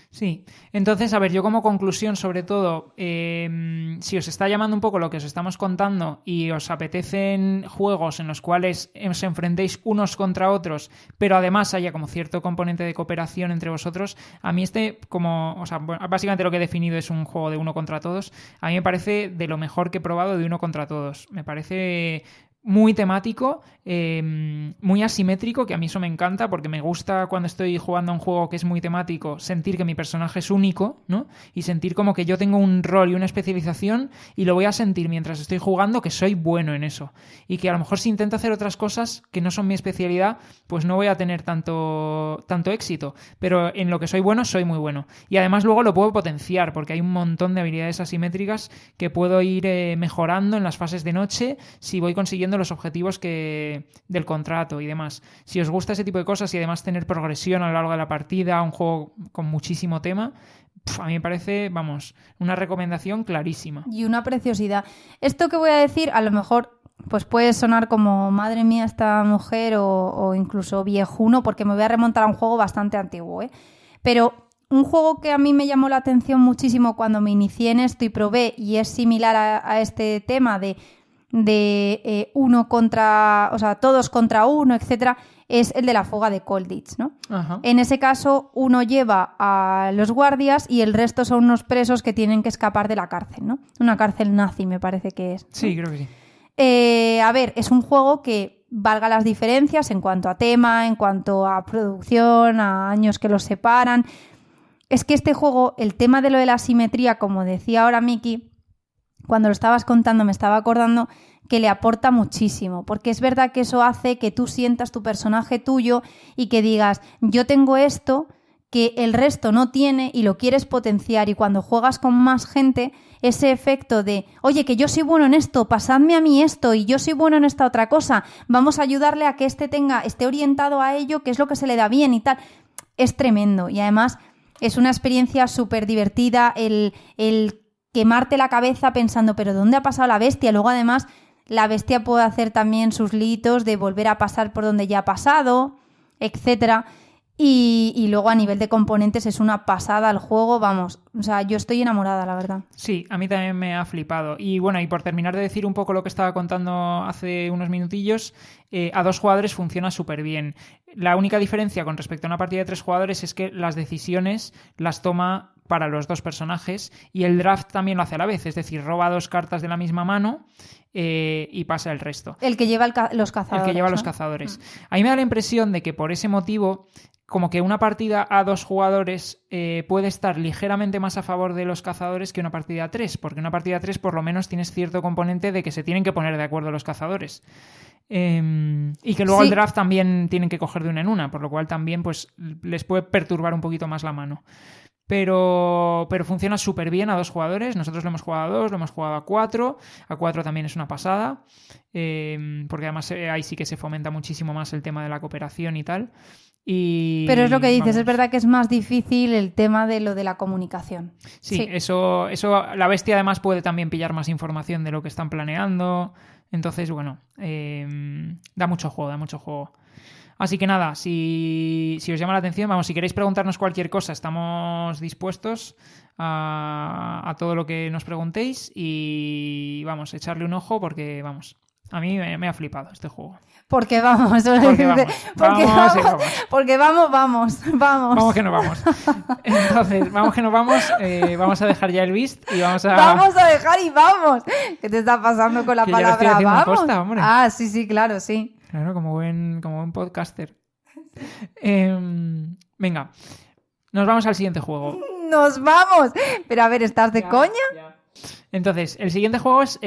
Speaker 2: Sí, entonces, a ver, yo como conclusión, sobre todo, si os está llamando un poco lo que os estamos contando y os apetecen juegos en los cuales os enfrentéis unos contra otros, pero además haya como cierto componente de cooperación entre vosotros, a mí básicamente lo que he definido es un juego de uno contra todos, a mí me parece de lo mejor que he probado de uno contra todos. Me parece muy temático, muy asimétrico, que a mí eso me encanta porque me gusta cuando estoy jugando a un juego que es muy temático sentir que mi personaje es único, ¿no? Y sentir como que yo tengo un rol y una especialización y lo voy a sentir mientras estoy jugando que soy bueno en eso. Y que a lo mejor si intento hacer otras cosas que no son mi especialidad, pues no voy a tener tanto éxito. Pero en lo que soy bueno, soy muy bueno. Y además luego lo puedo potenciar porque hay un montón de habilidades asimétricas que puedo ir mejorando en las fases de noche si voy consiguiendo los objetivos del contrato y demás. Si os gusta ese tipo de cosas y además tener progresión a lo largo de la partida, un juego con muchísimo tema, a mí me parece, una recomendación clarísima.
Speaker 1: Y una preciosidad. Esto que voy a decir, a lo mejor pues puede sonar como madre mía esta mujer o incluso viejuno, porque me voy a remontar a un juego bastante antiguo, ¿eh? Pero un juego que a mí me llamó la atención muchísimo cuando me inicié en esto y probé, y es similar a este tema de uno contra, o sea, todos contra uno, etcétera, es el de la fuga de Colditch, ¿no?
Speaker 2: Ajá.
Speaker 1: En ese caso, uno lleva a los guardias y el resto son unos presos que tienen que escapar de la cárcel, ¿no? Una cárcel nazi, me parece que es, ¿no?
Speaker 2: Sí, creo que sí.
Speaker 1: A ver, es un juego que valga las diferencias en cuanto a tema, en cuanto a producción, a años que los separan. es que este juego, el tema de lo de la simetría, como decía ahora Miki, cuando lo estabas contando me estaba acordando que le aporta muchísimo, porque es verdad que eso hace que tú sientas tu personaje tuyo y que digas, yo tengo esto que el resto no tiene y lo quieres potenciar, y cuando juegas con más gente, ese efecto de, oye, que yo soy bueno en esto, pasadme a mí esto y yo soy bueno en esta otra cosa, vamos a ayudarle a que esté orientado a ello, que es lo que se le da bien y tal, es tremendo. Y además es una experiencia súper divertida el quemarte la cabeza pensando, pero ¿dónde ha pasado la bestia? Luego además la bestia puede hacer también sus litos de volver a pasar por donde ya ha pasado, etcétera. Y luego a nivel de componentes es una pasada el juego, vamos, o sea, yo estoy enamorada, la verdad.
Speaker 2: Sí, a mí también me ha flipado. Y bueno, y por terminar de decir un poco lo que estaba contando hace unos minutillos, a 2 jugadores funciona súper bien. La única diferencia con respecto a una partida de 3 jugadores es que las decisiones las toma para los 2 personajes, y el draft también lo hace a la vez, es decir, roba 2 cartas de la misma mano y pasa el resto.
Speaker 1: El que lleva los cazadores.
Speaker 2: El que lleva los cazadores. A mí me da la impresión de que por ese motivo, como que una partida a 2 jugadores puede estar ligeramente más a favor de los cazadores que una partida a 3, porque una partida a 3 por lo menos tienes cierto componente de que se tienen que poner de acuerdo los cazadores. Y que luego el draft también tienen que coger de una en una, por lo cual también pues les puede perturbar un poquito más la mano. Pero funciona súper bien a 2 jugadores. Nosotros lo hemos jugado a 2, lo hemos jugado a 4. A 4 también es una pasada, porque además ahí sí que se fomenta muchísimo más el tema de la cooperación y tal.
Speaker 1: Pero es lo que dices, vamos, es verdad que es más difícil el tema de lo de la comunicación.
Speaker 2: Sí. Eso la bestia además puede también pillar más información de lo que están planeando. Entonces, bueno, da mucho juego. Así que nada, si os llama la atención, vamos, si queréis preguntarnos cualquier cosa, estamos dispuestos a todo lo que nos preguntéis, y vamos, echarle un ojo porque, vamos, a mí me ha flipado este juego.
Speaker 1: Porque vamos. Porque vamos. Vamos
Speaker 2: que no vamos. Entonces, vamos que no vamos. Vamos a dejar ya el Beast y vamos a...
Speaker 1: Vamos a dejar y vamos. ¿Qué te está pasando con la
Speaker 2: que
Speaker 1: palabra vamos?
Speaker 2: Posta, hombre.
Speaker 1: Ah, sí, claro, sí.
Speaker 2: Claro, como buen podcaster. Venga, nos vamos al siguiente juego.
Speaker 1: ¡Nos vamos! Pero a ver, ¿estás de coña?
Speaker 2: Ya. Entonces, el siguiente juego es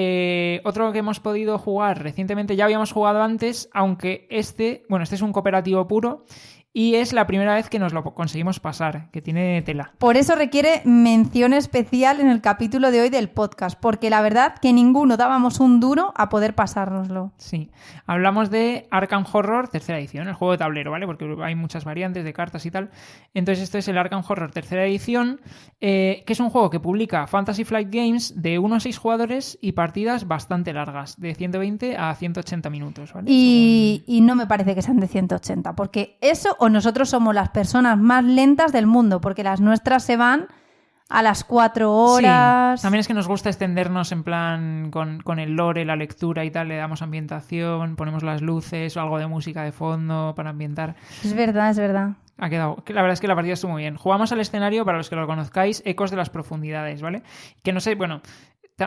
Speaker 2: otro que hemos podido jugar recientemente. Ya habíamos jugado antes, aunque este es un cooperativo puro y es la primera vez que nos lo conseguimos pasar, que tiene tela.
Speaker 1: Por eso requiere mención especial en el capítulo de hoy del podcast, porque la verdad que ninguno dábamos un duro a poder pasárnoslo.
Speaker 2: Sí, hablamos de Arkham Horror tercera edición, el juego de tablero, ¿vale? Porque hay muchas variantes de cartas y tal. Entonces esto es el Arkham Horror tercera edición, que es un juego que publica Fantasy Flight Games, de 1 a 6 jugadores y partidas bastante largas, de 120 a 180 minutos, ¿vale?
Speaker 1: Y no me parece que sean de 180, porque eso, o nosotros somos las personas más lentas del mundo, porque las nuestras se van a las 4 horas.
Speaker 2: Sí, también es que nos gusta extendernos en plan con el lore, la lectura y tal, le damos ambientación, ponemos las luces o algo de música de fondo para ambientar.
Speaker 1: Es verdad.
Speaker 2: Ha quedado. La verdad es que la partida estuvo muy bien. Jugamos al escenario, para los que lo conozcáis, Ecos de las Profundidades, ¿vale? Que no sé, bueno,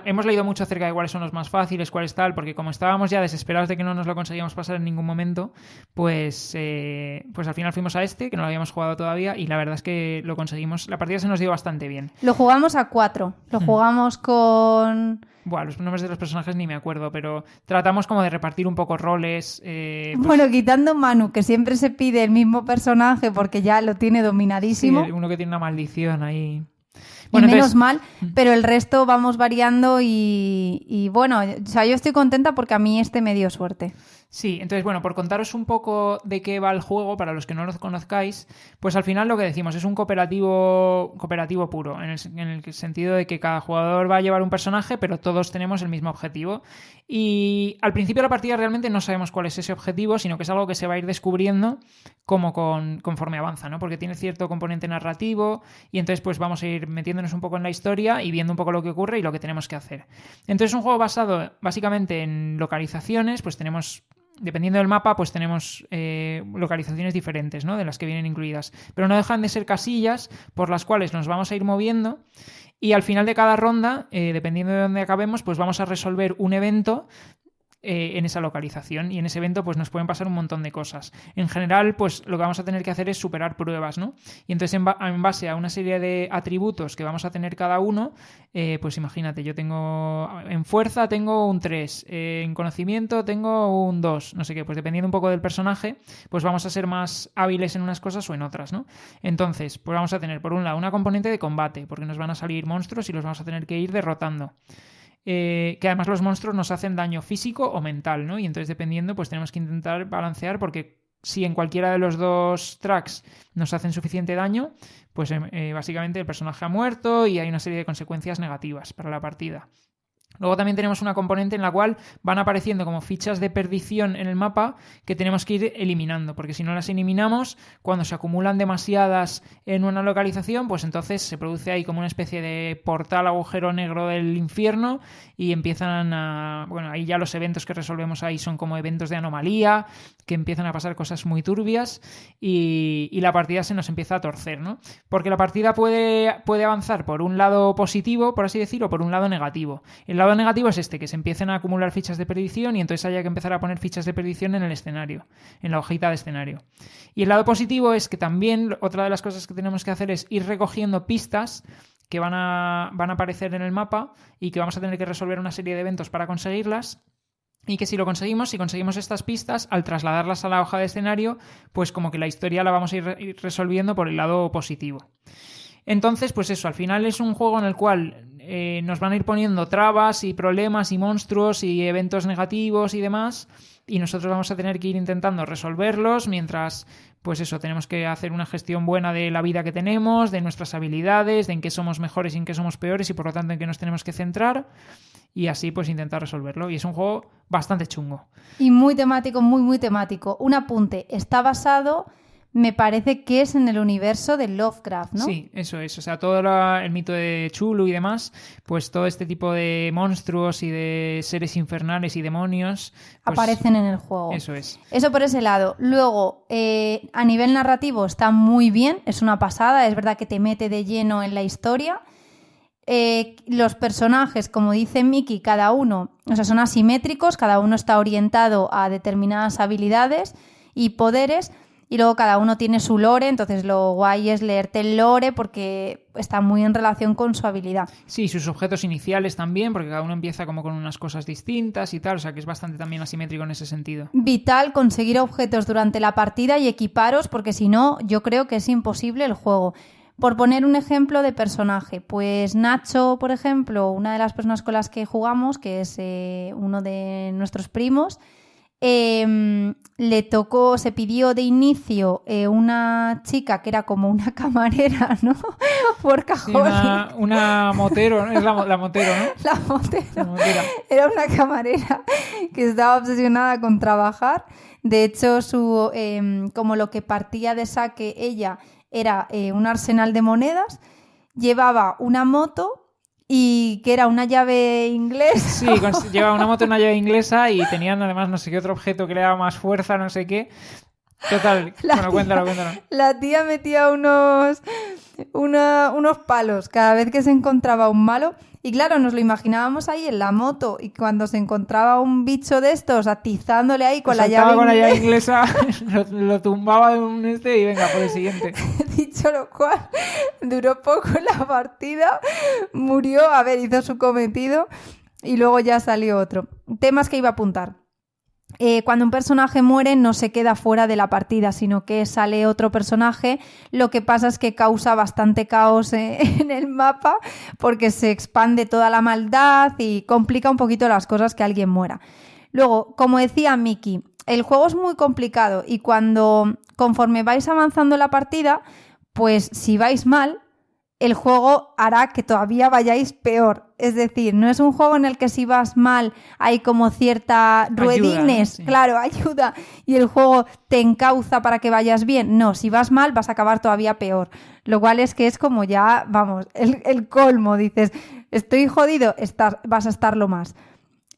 Speaker 2: hemos leído mucho acerca de cuáles son los más fáciles, cuáles tal, porque como estábamos ya desesperados de que no nos lo conseguíamos pasar en ningún momento, pues al final fuimos a este, que no lo habíamos jugado todavía, y la verdad es que lo conseguimos. La partida se nos dio bastante bien.
Speaker 1: Lo jugamos a 4. Lo jugamos con...
Speaker 2: Bueno, los nombres de los personajes ni me acuerdo, pero tratamos como de repartir un poco roles.
Speaker 1: Bueno, quitando Manu, que siempre se pide el mismo personaje porque ya lo tiene dominadísimo.
Speaker 2: Sí, uno que tiene una maldición ahí.
Speaker 1: Bueno, menos mal, pero el resto vamos variando y bueno, o sea, yo estoy contenta porque a mí este me dio suerte.
Speaker 2: Sí, entonces, bueno, por contaros un poco de qué va el juego, para los que no lo conozcáis, pues al final lo que decimos es un cooperativo puro, en el sentido de que cada jugador va a llevar un personaje, pero todos tenemos el mismo objetivo. Y al principio de la partida realmente no sabemos cuál es ese objetivo, sino que es algo que se va a ir descubriendo como conforme avanza, ¿no? Porque tiene cierto componente narrativo y entonces pues vamos a ir metiéndonos un poco en la historia y viendo un poco lo que ocurre y lo que tenemos que hacer. Entonces es un juego basado básicamente en localizaciones, pues tenemos... Dependiendo del mapa, pues tenemos localizaciones diferentes, ¿no? De las que vienen incluidas. Pero no dejan de ser casillas por las cuales nos vamos a ir moviendo y al final de cada ronda, dependiendo de dónde acabemos, pues vamos a resolver un evento en esa localización, y en ese evento pues nos pueden pasar un montón de cosas. En general, pues lo que vamos a tener que hacer es superar pruebas, ¿no? Y entonces en base a una serie de atributos que vamos a tener cada uno, pues imagínate, yo tengo en fuerza tengo un 3, en conocimiento tengo un 2, no sé qué, pues dependiendo un poco del personaje, pues vamos a ser más hábiles en unas cosas o en otras, ¿no? Entonces, pues vamos a tener por un lado una componente de combate, porque nos van a salir monstruos y los vamos a tener que ir derrotando. Que además los monstruos nos hacen daño físico o mental, ¿no? Y entonces dependiendo, pues tenemos que intentar balancear, porque si en cualquiera de los dos tracks nos hacen suficiente daño, pues básicamente el personaje ha muerto y hay una serie de consecuencias negativas para la partida. Luego también tenemos una componente en la cual van apareciendo como fichas de perdición en el mapa que tenemos que ir eliminando, porque si no las eliminamos, cuando se acumulan demasiadas en una localización, pues entonces se produce ahí como una especie de portal, agujero negro del infierno, y empiezan a... Bueno, ahí ya los eventos que resolvemos ahí son como eventos de anomalía, que empiezan a pasar cosas muy turbias y la partida se nos empieza a torcer, ¿no? Porque la partida puede avanzar por un lado positivo, por así decirlo, o por un lado negativo. El lado negativo es que se empiecen a acumular fichas de perdición y entonces haya que empezar a poner fichas de perdición en el escenario, en la hojita de escenario. Y el lado positivo es que también otra de las cosas que tenemos que hacer es ir recogiendo pistas que van a aparecer en el mapa y que vamos a tener que resolver una serie de eventos para conseguirlas. Y que si conseguimos estas pistas, al trasladarlas a la hoja de escenario, pues como que la historia la vamos a ir resolviendo por el lado positivo. Entonces, pues eso, al final es un juego en el cual nos van a ir poniendo trabas y problemas y monstruos y eventos negativos y demás, y nosotros vamos a tener que ir intentando resolverlos mientras, pues eso, tenemos que hacer una gestión buena de la vida que tenemos, de nuestras habilidades, de en qué somos mejores y en qué somos peores y por lo tanto en qué nos tenemos que centrar, y así pues intentar resolverlo. Y es un juego bastante chungo.
Speaker 1: Y muy temático, muy, muy temático. Un apunte, está basado... Me parece que es en el universo de Lovecraft, ¿no?
Speaker 2: Sí, eso es. O sea, todo el mito de Chulu y demás, pues todo este tipo de monstruos y de seres infernales y demonios... Pues,
Speaker 1: aparecen en el juego.
Speaker 2: Eso es.
Speaker 1: Eso por ese lado. Luego, a nivel narrativo está muy bien, es una pasada, es verdad que te mete de lleno en la historia. Los personajes, como dice Miki, cada uno, o sea, son asimétricos, cada uno está orientado a determinadas habilidades y poderes... Y luego cada uno tiene su lore, entonces lo guay es leerte el lore porque está muy en relación con su habilidad.
Speaker 2: Sí, sus objetos iniciales también, porque cada uno empieza como con unas cosas distintas y tal, o sea que es bastante también asimétrico en ese sentido.
Speaker 1: Vital conseguir objetos durante la partida y equiparos, porque si no, yo creo que es imposible el juego. Por poner un ejemplo de personaje, pues Nacho, por ejemplo, una de las personas con las que jugamos, que es uno de nuestros primos, le tocó, se pidió de inicio una chica que era como una camarera, ¿no? Workaholic.
Speaker 2: Sí, una motero, ¿no? Es la motero, ¿no?
Speaker 1: La motera. Era una camarera que estaba obsesionada con trabajar. De hecho, como lo que partía de saque ella era un arsenal de monedas, llevaba una moto y que era una llave inglesa.
Speaker 2: Sí, llevaba una moto y una llave inglesa y tenían además no sé qué otro objeto que le daba más fuerza, no sé qué. Total, cuéntalo.
Speaker 1: La tía metía unos palos cada vez que se encontraba un malo. Y claro, nos lo imaginábamos ahí en la moto y cuando se encontraba un bicho de estos atizándole ahí con la llave
Speaker 2: inglesa, lo tumbaba de un y venga, por el siguiente.
Speaker 1: Dicho lo cual, duró poco la partida, murió, hizo su cometido y luego ya salió otro. Temas que iba a apuntar. Cuando un personaje muere no se queda fuera de la partida, sino que sale otro personaje. Lo que pasa es que causa bastante caos en el mapa porque se expande toda la maldad y complica un poquito las cosas que alguien muera. Luego, como decía Miki, el juego es muy complicado y conforme vais avanzando en la partida, pues si vais mal, el juego hará que todavía vayáis peor. Es decir, no es un juego en el que si vas mal hay como cierta ruedines,
Speaker 2: sí.
Speaker 1: Claro, ayuda, y el juego te encauza para que vayas bien. No, si vas mal vas a acabar todavía peor. Lo cual es que es como ya, vamos, el colmo. Dices, estoy jodido, vas a estarlo más.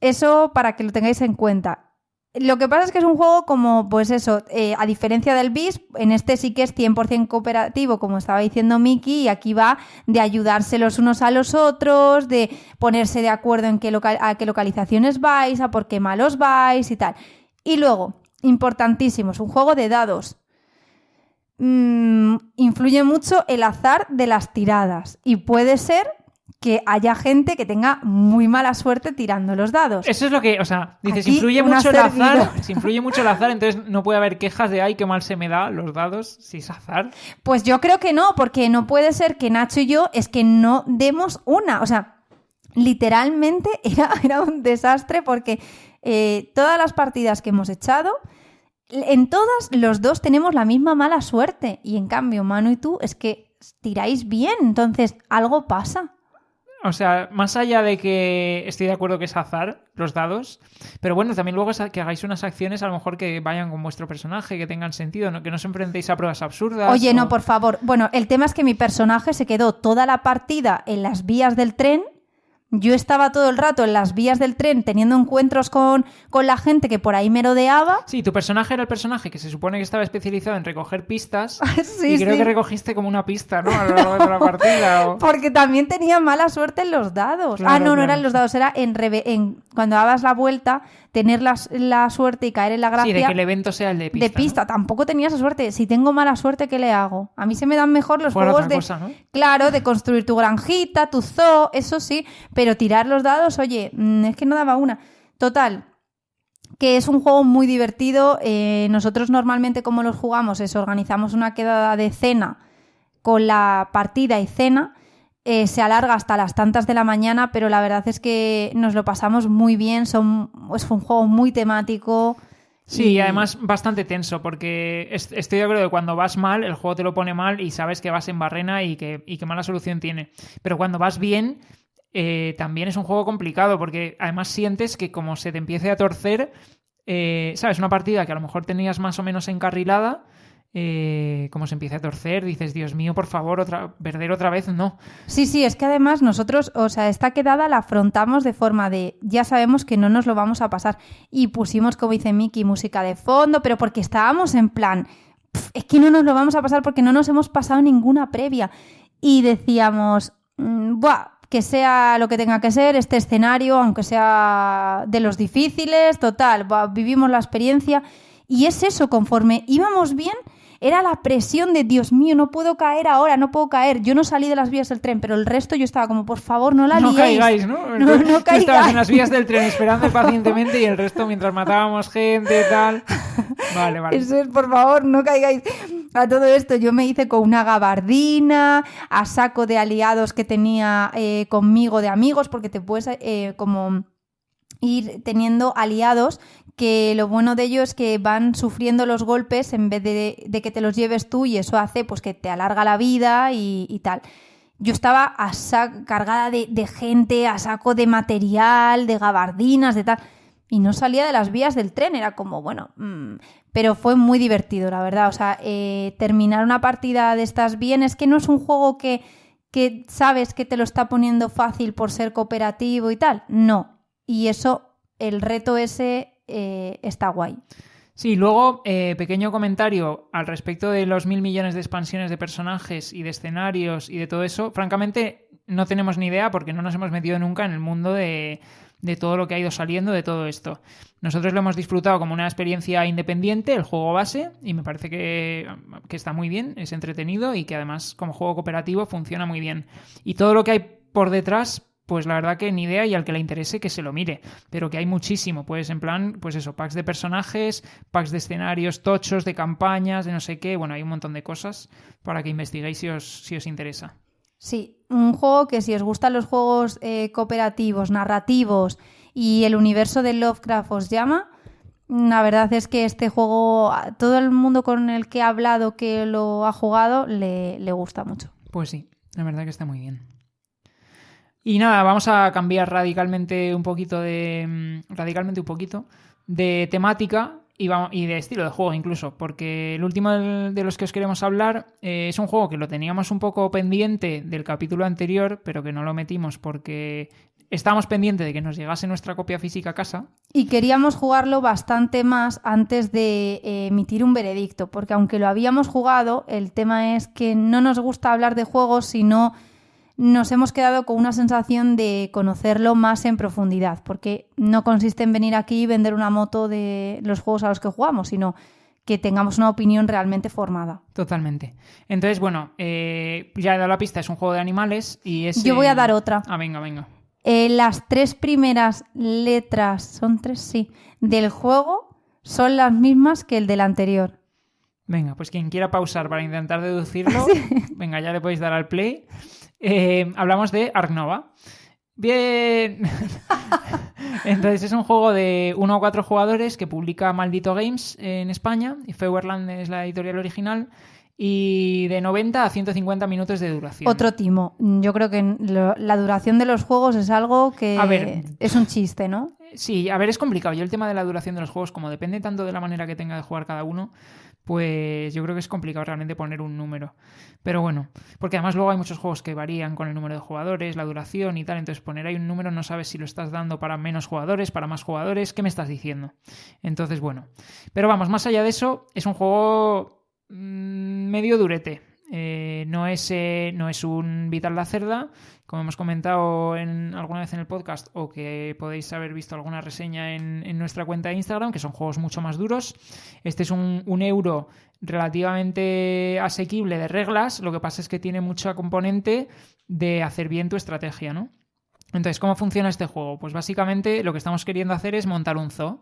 Speaker 1: Eso para que lo tengáis en cuenta. Lo que pasa es que es un juego como, pues eso, a diferencia del BIS, en este sí que es 100% cooperativo, como estaba diciendo Miki, y aquí va de ayudarse los unos a los otros, de ponerse de acuerdo en a qué localizaciones vais, a por qué malos vais y tal. Y luego, importantísimo, es un juego de dados. Influye mucho el azar de las tiradas y puede ser que haya gente que tenga muy mala suerte tirando los dados.
Speaker 2: Eso es lo que, o sea, dices,
Speaker 1: Aquí
Speaker 2: influye
Speaker 1: una
Speaker 2: mucho el azar,
Speaker 1: servidora.
Speaker 2: si influye mucho el azar, entonces no puede haber quejas de, ay, qué mal se me da los dados si es azar.
Speaker 1: Pues yo creo que no, porque no puede ser que Nacho y yo es que no demos una. O sea, literalmente era un desastre porque todas las partidas que hemos echado, en todas los dos tenemos la misma mala suerte. Y en cambio, Manu y tú es que tiráis bien, entonces algo pasa.
Speaker 2: O sea, más allá de que estoy de acuerdo que es azar, los dados, pero bueno, también luego que hagáis unas acciones a lo mejor que vayan con vuestro personaje, que tengan sentido, ¿no? Que no os enfrentéis a pruebas absurdas.
Speaker 1: Oye, no, por favor. Bueno, el tema es que mi personaje se quedó toda la partida en las vías del tren. Yo estaba todo el rato en las vías del tren teniendo encuentros con la gente que por ahí merodeaba.
Speaker 2: Sí, tu personaje era el personaje que se supone que estaba especializado en recoger pistas
Speaker 1: Sí,
Speaker 2: y creo
Speaker 1: sí.
Speaker 2: que recogiste como una pista, ¿no? A lo largo de la partida.
Speaker 1: Porque también tenía mala suerte en los dados.
Speaker 2: Claro,
Speaker 1: No
Speaker 2: claro.
Speaker 1: eran los dados, era cuando dabas la vuelta, tener la suerte y caer en la gracia.
Speaker 2: Sí, de que el evento sea el de pista.
Speaker 1: De pista,
Speaker 2: ¿no?
Speaker 1: Tampoco tenía esa suerte. Si tengo mala suerte, ¿qué le hago? A mí se me dan mejor los
Speaker 2: Fuera
Speaker 1: juegos
Speaker 2: otra cosa, ¿no?
Speaker 1: Claro, de construir tu granjita, tu zoo, eso sí, pero tirar los dados, oye, es que no daba una. Total, que es un juego muy divertido. Nosotros normalmente como los jugamos es organizamos una quedada de cena con la partida y cena. Se alarga hasta las tantas de la mañana, pero la verdad es que nos lo pasamos muy bien. Es un juego muy temático.
Speaker 2: Sí, y además bastante tenso, porque estoy de acuerdo que cuando vas mal, el juego te lo pone mal y sabes que vas en barrena y que mala solución tiene. Pero cuando vas bien, también es un juego complicado, porque además sientes que como se te empiece a torcer, ¿sabes? Una partida que a lo mejor tenías más o menos encarrilada, como se empieza a torcer, dices, Dios mío, por favor, perder otra vez, no.
Speaker 1: Sí, es que además nosotros, o sea, esta quedada la afrontamos de forma de, ya sabemos que no nos lo vamos a pasar. Y pusimos, como dice Miki, música de fondo, pero porque estábamos en plan, es que no nos lo vamos a pasar porque no nos hemos pasado ninguna previa. Y decíamos, buah, que sea lo que tenga que ser, este escenario, aunque sea de los difíciles, total, vivimos la experiencia. Y es eso, conforme íbamos bien, era la presión de, Dios mío, no puedo caer ahora, no puedo caer. Yo no salí de las vías del tren, pero el resto yo estaba como, por favor, no la liéis.
Speaker 2: No caigáis, ¿no?
Speaker 1: No
Speaker 2: Tú
Speaker 1: caigáis.
Speaker 2: estabas en las vías del tren esperando pacientemente y el resto mientras matábamos gente y tal. Vale.
Speaker 1: Eso es, por favor, no caigáis. A todo esto yo me hice con una gabardina, a saco de aliados que tenía conmigo de amigos, porque te puedes como ir teniendo aliados que lo bueno de ello es que van sufriendo los golpes en vez de que te los lleves tú, y eso hace pues que te alarga la vida y tal. Yo estaba cargada de gente, a saco de material, de gabardinas, de tal, y no salía de las vías del tren. Era como, bueno, pero fue muy divertido, la verdad. O sea, terminar una partida de estas bien, es que no es un juego que sabes que te lo está poniendo fácil por ser cooperativo y tal. No. Y eso, el reto ese está guay.
Speaker 2: Sí, luego, pequeño comentario al respecto de los 1.000 millones de expansiones de personajes y de escenarios y de todo eso. Francamente, no tenemos ni idea porque no nos hemos metido nunca en el mundo de todo lo que ha ido saliendo de todo esto. Nosotros lo hemos disfrutado como una experiencia independiente, el juego base, y me parece que está muy bien, es entretenido y que además como juego cooperativo funciona muy bien. Y todo lo que hay por detrás, pues la verdad que ni idea, y al que le interese que se lo mire, pero que hay muchísimo, pues en plan, pues eso, packs de personajes, packs de escenarios tochos, de campañas, de no sé qué, bueno, hay un montón de cosas para que investiguéis si os interesa.
Speaker 1: Sí, un juego que si os gustan los juegos cooperativos, narrativos y el universo de Lovecraft os llama, la verdad es que este juego, a todo el mundo con el que he hablado que lo ha jugado, le gusta mucho.
Speaker 2: Pues sí, la verdad que está muy bien. Y nada, vamos a cambiar radicalmente un poquito de temática y de estilo de juego incluso, porque el último de los que os queremos hablar es un juego que lo teníamos un poco pendiente del capítulo anterior, pero que no lo metimos porque estábamos pendientes de que nos llegase nuestra copia física a casa.
Speaker 1: Y queríamos jugarlo bastante más antes de emitir un veredicto, porque aunque lo habíamos jugado, el tema es que no nos gusta hablar de juegos, sino nos hemos quedado con una sensación de conocerlo más en profundidad, porque no consiste en venir aquí y vender una moto de los juegos a los que jugamos, sino que tengamos una opinión realmente formada.
Speaker 2: Totalmente. Entonces, bueno, ya he dado la pista, es un juego de animales y es...
Speaker 1: Yo voy a dar otra.
Speaker 2: Venga.
Speaker 1: Las 3 primeras letras, son 3, sí, del juego son las mismas que el del anterior.
Speaker 2: Venga, pues quien quiera pausar para intentar deducirlo, venga, ya le podéis dar al play. Hablamos de Ark Nova. Bien. Entonces es un juego de 1 o 4 jugadores que publica Maldito Games en España, y Feuerland es la editorial original, y de 90 a 150 minutos de duración.
Speaker 1: Otro timo. Yo creo que la duración de los juegos es algo que es un chiste, ¿no?
Speaker 2: Sí, a ver, es complicado. Yo el tema de la duración de los juegos, como depende tanto de la manera que tenga de jugar cada uno, pues yo creo que es complicado realmente poner un número. Pero bueno, porque además luego hay muchos juegos que varían con el número de jugadores, la duración y tal, entonces poner ahí un número no sabes si lo estás dando para menos jugadores, para más jugadores, ¿qué me estás diciendo? Entonces, bueno. Pero vamos, más allá de eso, es un juego medio durete. No es un Vital la Cerda, como hemos comentado alguna vez en el podcast, o que podéis haber visto alguna reseña en nuestra cuenta de Instagram, que son juegos mucho más duros. Este es un euro relativamente asequible de reglas, lo que pasa es que tiene mucha componente de hacer bien tu estrategia, ¿no? Entonces, ¿cómo funciona este juego? Pues básicamente lo que estamos queriendo hacer es montar un zoo.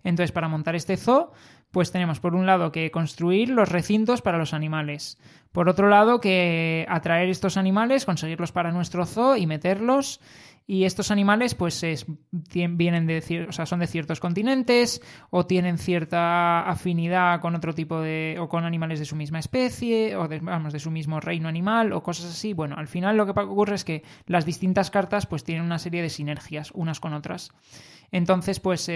Speaker 2: Entonces, para montar este zoo, pues tenemos por un lado que construir los recintos para los animales. Por otro lado, que atraer estos animales, conseguirlos para nuestro zoo y meterlos. Y estos animales, pues, vienen son de ciertos continentes o tienen cierta afinidad con otro tipo o con animales de su misma especie o de su mismo reino animal o cosas así. Bueno, al final lo que ocurre es que las distintas cartas, pues, tienen una serie de sinergias unas con otras. Entonces, pues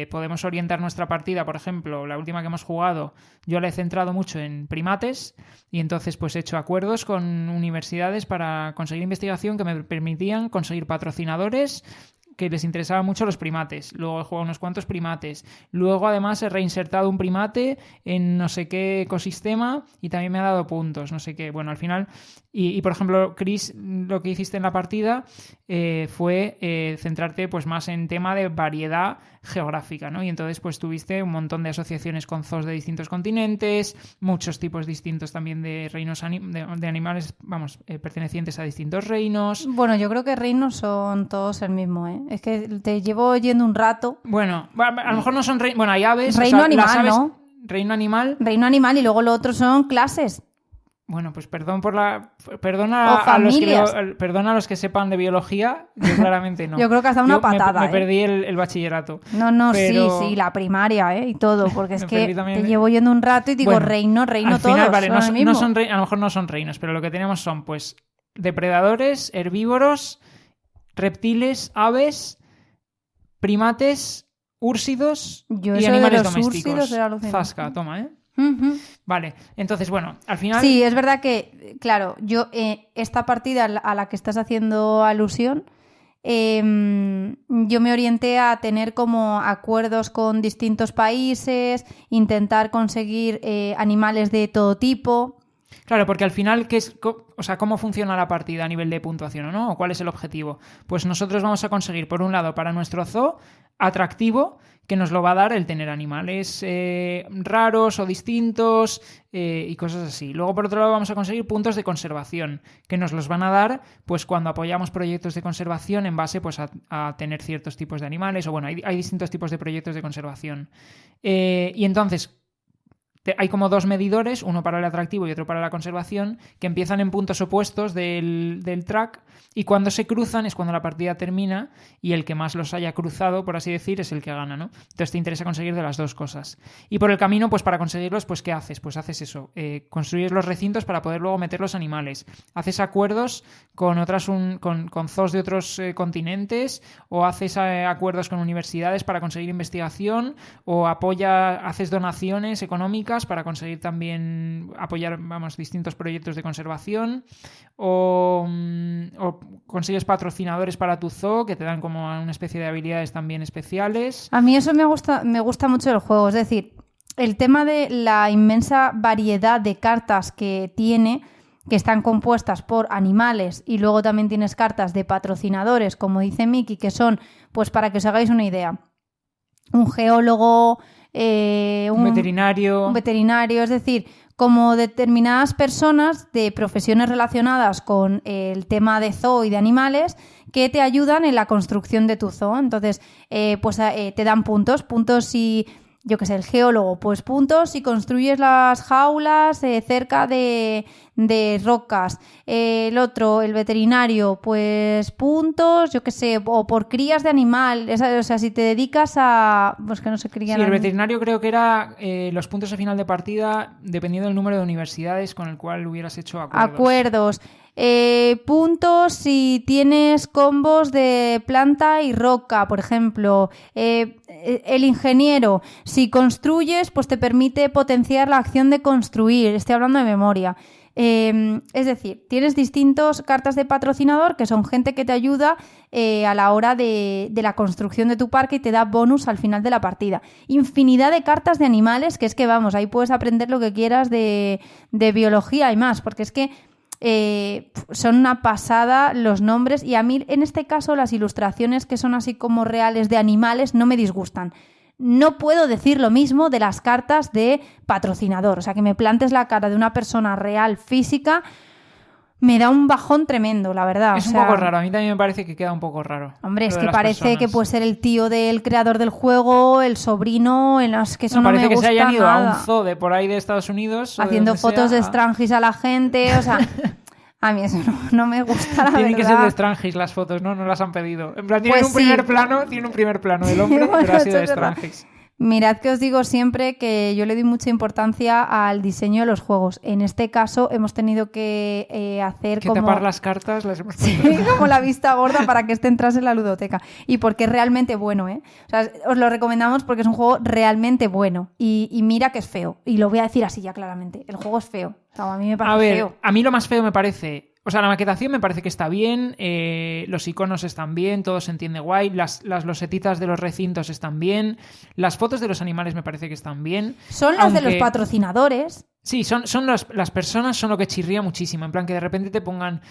Speaker 2: podemos orientar nuestra partida, por ejemplo, la última que hemos jugado, yo la he centrado mucho en primates y entonces pues he hecho acuerdos con universidades para conseguir investigación que me permitían conseguir patrocinadores que les interesaban mucho los primates. Luego he jugado unos cuantos primates. Luego, además, he reinsertado un primate en no sé qué ecosistema y también me ha dado puntos, no sé qué. Bueno, al final... Y por ejemplo, Chris, lo que hiciste en la partida fue centrarte pues más en tema de variedad geográfica, ¿no? Y entonces pues tuviste un montón de asociaciones con zoos de distintos continentes, muchos tipos distintos también de reinos de animales, pertenecientes a distintos reinos.
Speaker 1: Bueno, yo creo que reinos son todos el mismo, ¿eh? Es que te llevo oyendo un rato.
Speaker 2: Bueno, a lo mejor no son reinos... Bueno, hay aves...
Speaker 1: Reino animal,
Speaker 2: las aves,
Speaker 1: ¿no?
Speaker 2: Reino animal.
Speaker 1: Reino animal y luego lo otro son clases.
Speaker 2: Bueno, pues perdona a los que sepan de biología, yo claramente no.
Speaker 1: Yo creo que hasta una patada.
Speaker 2: Me perdí el bachillerato.
Speaker 1: No, pero... sí, la primaria, y todo, porque es que te llevo oyendo un rato y digo bueno, reino,
Speaker 2: al
Speaker 1: todos.
Speaker 2: Final, vale,
Speaker 1: a
Speaker 2: lo mejor no son reinos, pero lo que tenemos son, pues, depredadores, herbívoros, reptiles, aves, primates, úrsidos y animales domésticos. Zasca, toma, ¿eh?
Speaker 1: Uh-huh.
Speaker 2: Vale, entonces, bueno, al final...
Speaker 1: Sí, es verdad que, claro, yo esta partida a la que estás haciendo alusión, yo me orienté a tener como acuerdos con distintos países, intentar conseguir animales de todo tipo...
Speaker 2: Claro, porque al final, ¿cómo funciona la partida a nivel de puntuación o no? ¿O cuál es el objetivo? Pues nosotros vamos a conseguir, por un lado, para nuestro zoo, atractivo, que nos lo va a dar el tener animales raros o distintos y cosas así. Luego, por otro lado, vamos a conseguir puntos de conservación, que nos los van a dar pues cuando apoyamos proyectos de conservación en base pues a tener ciertos tipos de animales, o bueno, hay distintos tipos de proyectos de conservación. Y entonces... hay como dos medidores, uno para el atractivo y otro para la conservación, que empiezan en puntos opuestos del track y cuando se cruzan es cuando la partida termina y el que más los haya cruzado, por así decir, es el que gana, ¿no? Entonces te interesa conseguir de las dos cosas. Y por el camino, pues para conseguirlos, pues ¿qué haces? Pues haces eso, construyes los recintos para poder luego meter los animales. Haces acuerdos con con zoos de otros continentes o haces acuerdos con universidades para conseguir investigación o haces donaciones económicas becas para conseguir también apoyar, distintos proyectos de conservación, o consigues patrocinadores para tu zoo que te dan como una especie de habilidades también especiales.
Speaker 1: A mí eso me gusta mucho del juego, es decir, el tema de la inmensa variedad de cartas que tiene, que están compuestas por animales, y luego también tienes cartas de patrocinadores, como dice Miki, que son, pues para que os hagáis una idea, un geólogo, un veterinario, es decir, como determinadas personas de profesiones relacionadas con el tema de zoo y de animales que te ayudan en la construcción de tu zoo. Entonces, te dan puntos si... Yo qué sé, el geólogo, pues puntos si construyes las jaulas cerca de rocas. El otro, el veterinario, pues puntos, yo qué sé, o por crías de animal. O sea, si te dedicas a... Pues que no se crían...
Speaker 2: Sí, el veterinario creo que era los puntos a final de partida dependiendo del número de universidades con el cual hubieras hecho acuerdos.
Speaker 1: Puntos si tienes combos de planta y roca, por ejemplo. El ingeniero, si construyes, pues te permite potenciar la acción de construir. Estoy hablando de memoria. Es decir, tienes distintas cartas de patrocinador que son gente que te ayuda a la hora de la construcción de tu parque y te da bonus al final de la partida. Infinidad de cartas de animales que es que, vamos, ahí puedes aprender lo que quieras de biología y más, porque es que son una pasada los nombres, y a mí en este caso las ilustraciones que son así como reales de animales no me disgustan. No puedo decir lo mismo de las cartas de patrocinador, o sea, que me plantes la cara de una persona real física me da un bajón tremendo, la verdad.
Speaker 2: Es un poco raro, a mí también me parece que queda un poco raro.
Speaker 1: Hombre, es que parece que puede ser el tío del creador del juego, el sobrino, es que eso no me gusta nada. Parece que se hayan ido
Speaker 2: a un zoo de por ahí de Estados Unidos
Speaker 1: haciendo fotos de Strangis a la gente, o sea... A mí eso no me gusta, la verdad.
Speaker 2: Tienen que ser de Strangis las fotos, ¿no? No las han pedido. En plan, tienen un primer plano del hombre, bueno, pero ha sido de Strangis.
Speaker 1: Mirad que os digo siempre que yo le doy mucha importancia al diseño de los juegos. En este caso hemos tenido que hacer
Speaker 2: que tapar las cartas, las hemos puesto.
Speaker 1: Sí, como la vista gorda para que este entrase en la ludoteca. Y porque es realmente bueno, ¿eh? O sea, os lo recomendamos porque es un juego realmente bueno. Y mira que es feo. Y lo voy a decir así ya claramente. El juego es feo. O sea, a mí me parece feo.
Speaker 2: A mí lo más feo me parece... O sea, la maquetación me parece que está bien, los iconos están bien, todo se entiende guay, las losetitas de los recintos están bien, las fotos de los animales me parece que están bien.
Speaker 1: Son las de los patrocinadores.
Speaker 2: Sí, son las personas son lo que chirría muchísimo. En plan, que de repente te pongan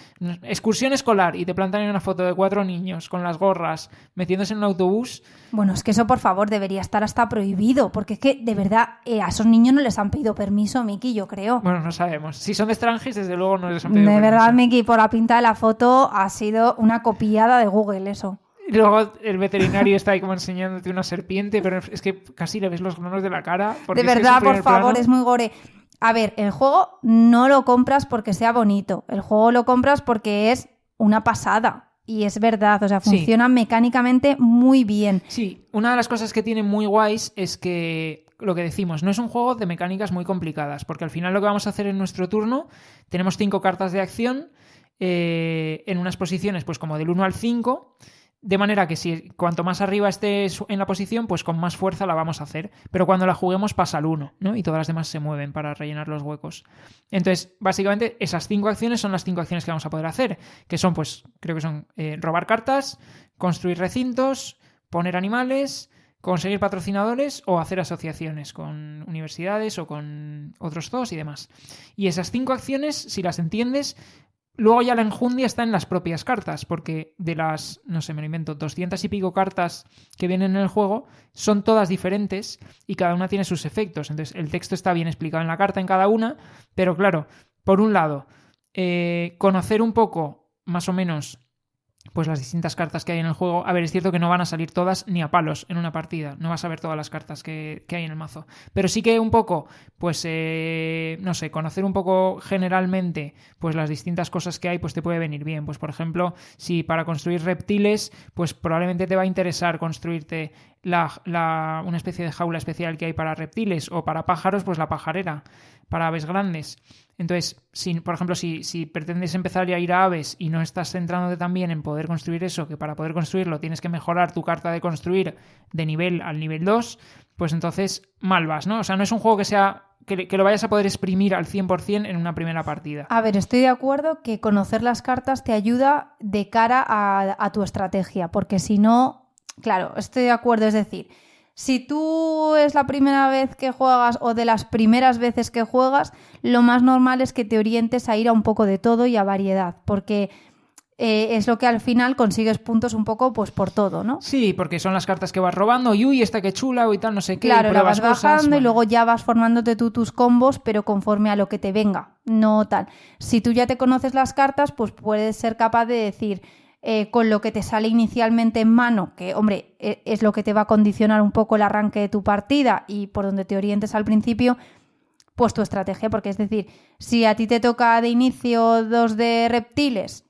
Speaker 2: excursión escolar y te plantan en una foto de 4 niños con las gorras metiéndose en un autobús.
Speaker 1: Bueno, es que eso, por favor, debería estar hasta prohibido, porque es que, de verdad, a esos niños no les han pedido permiso, Miki, yo creo.
Speaker 2: Bueno, no sabemos. Si son de Strangis, desde luego no les han pedido permiso.
Speaker 1: De verdad, Miki, por la pinta de la foto ha sido una copiada de Google, eso.
Speaker 2: Y luego el veterinario está ahí como enseñándote una serpiente, pero es que casi le ves los granos de la cara.
Speaker 1: De verdad, por favor, es muy gore. A ver, el juego no lo compras porque sea bonito. El juego lo compras porque es una pasada. Y es verdad, o sea, funciona mecánicamente muy bien.
Speaker 2: Sí, una de las cosas que tiene muy guays es que, lo que decimos, no es un juego de mecánicas muy complicadas, porque al final lo que vamos a hacer en nuestro turno, tenemos 5 cartas de acción en unas posiciones pues como del 1 al 5, de manera que si cuanto más arriba estés en la posición, pues con más fuerza la vamos a hacer. Pero cuando la juguemos pasa al 1, ¿no? Y todas las demás se mueven para rellenar los huecos. Entonces, básicamente, esas 5 acciones son las 5 acciones que vamos a poder hacer. Que son, pues, creo que son robar cartas, construir recintos, poner animales, conseguir patrocinadores o hacer asociaciones con universidades o con otros zoos y demás. Y esas 5 acciones, si las entiendes... Luego ya la enjundia está en las propias cartas, porque de las, no sé, me lo invento, 200 y pico cartas que vienen en el juego, son todas diferentes y cada una tiene sus efectos. Entonces el texto está bien explicado en la carta en cada una, pero claro, por un lado, conocer un poco, más o menos, pues las distintas cartas que hay en el juego. A ver, es cierto que no van a salir todas ni a palos en una partida. No vas a ver todas las cartas que hay en el mazo. Pero sí que un poco, pues, no sé, conocer un poco generalmente pues las distintas cosas que hay, pues te puede venir bien. Pues, por ejemplo, si para construir reptiles, pues probablemente te va a interesar construirte una especie de jaula especial que hay para reptiles, o para pájaros, pues la pajarera, para aves grandes. Entonces, por ejemplo, si pretendes empezar ya a ir a aves y no estás centrándote también en poder construir eso, que para poder construirlo tienes que mejorar tu carta de construir de nivel al nivel 2, pues entonces mal vas, ¿no? O sea, no es un juego que sea que lo vayas a poder exprimir al 100% en una primera partida.
Speaker 1: A ver, estoy de acuerdo que conocer las cartas te ayuda de cara a tu estrategia, porque si no, claro, estoy de acuerdo, es decir, si tú es la primera vez que juegas o de las primeras veces que juegas, lo más normal es que te orientes a ir a un poco de todo y a variedad, porque es lo que al final consigues puntos un poco pues por todo, ¿no?
Speaker 2: Sí, porque son las cartas que vas robando y uy, esta que chula y tal, no sé qué.
Speaker 1: Claro,
Speaker 2: y
Speaker 1: la vas
Speaker 2: pruebas
Speaker 1: bajando
Speaker 2: cosas,
Speaker 1: y
Speaker 2: bueno.
Speaker 1: luego ya vas formándote tú tus combos, pero conforme a lo que te venga, no tal. Si tú ya te conoces las cartas, pues puedes ser capaz de decir con lo que te sale inicialmente en mano, que hombre, es lo que te va a condicionar un poco el arranque de tu partida y por donde te orientes al principio, pues tu estrategia, porque es decir, si a ti te toca de inicio 2 de reptiles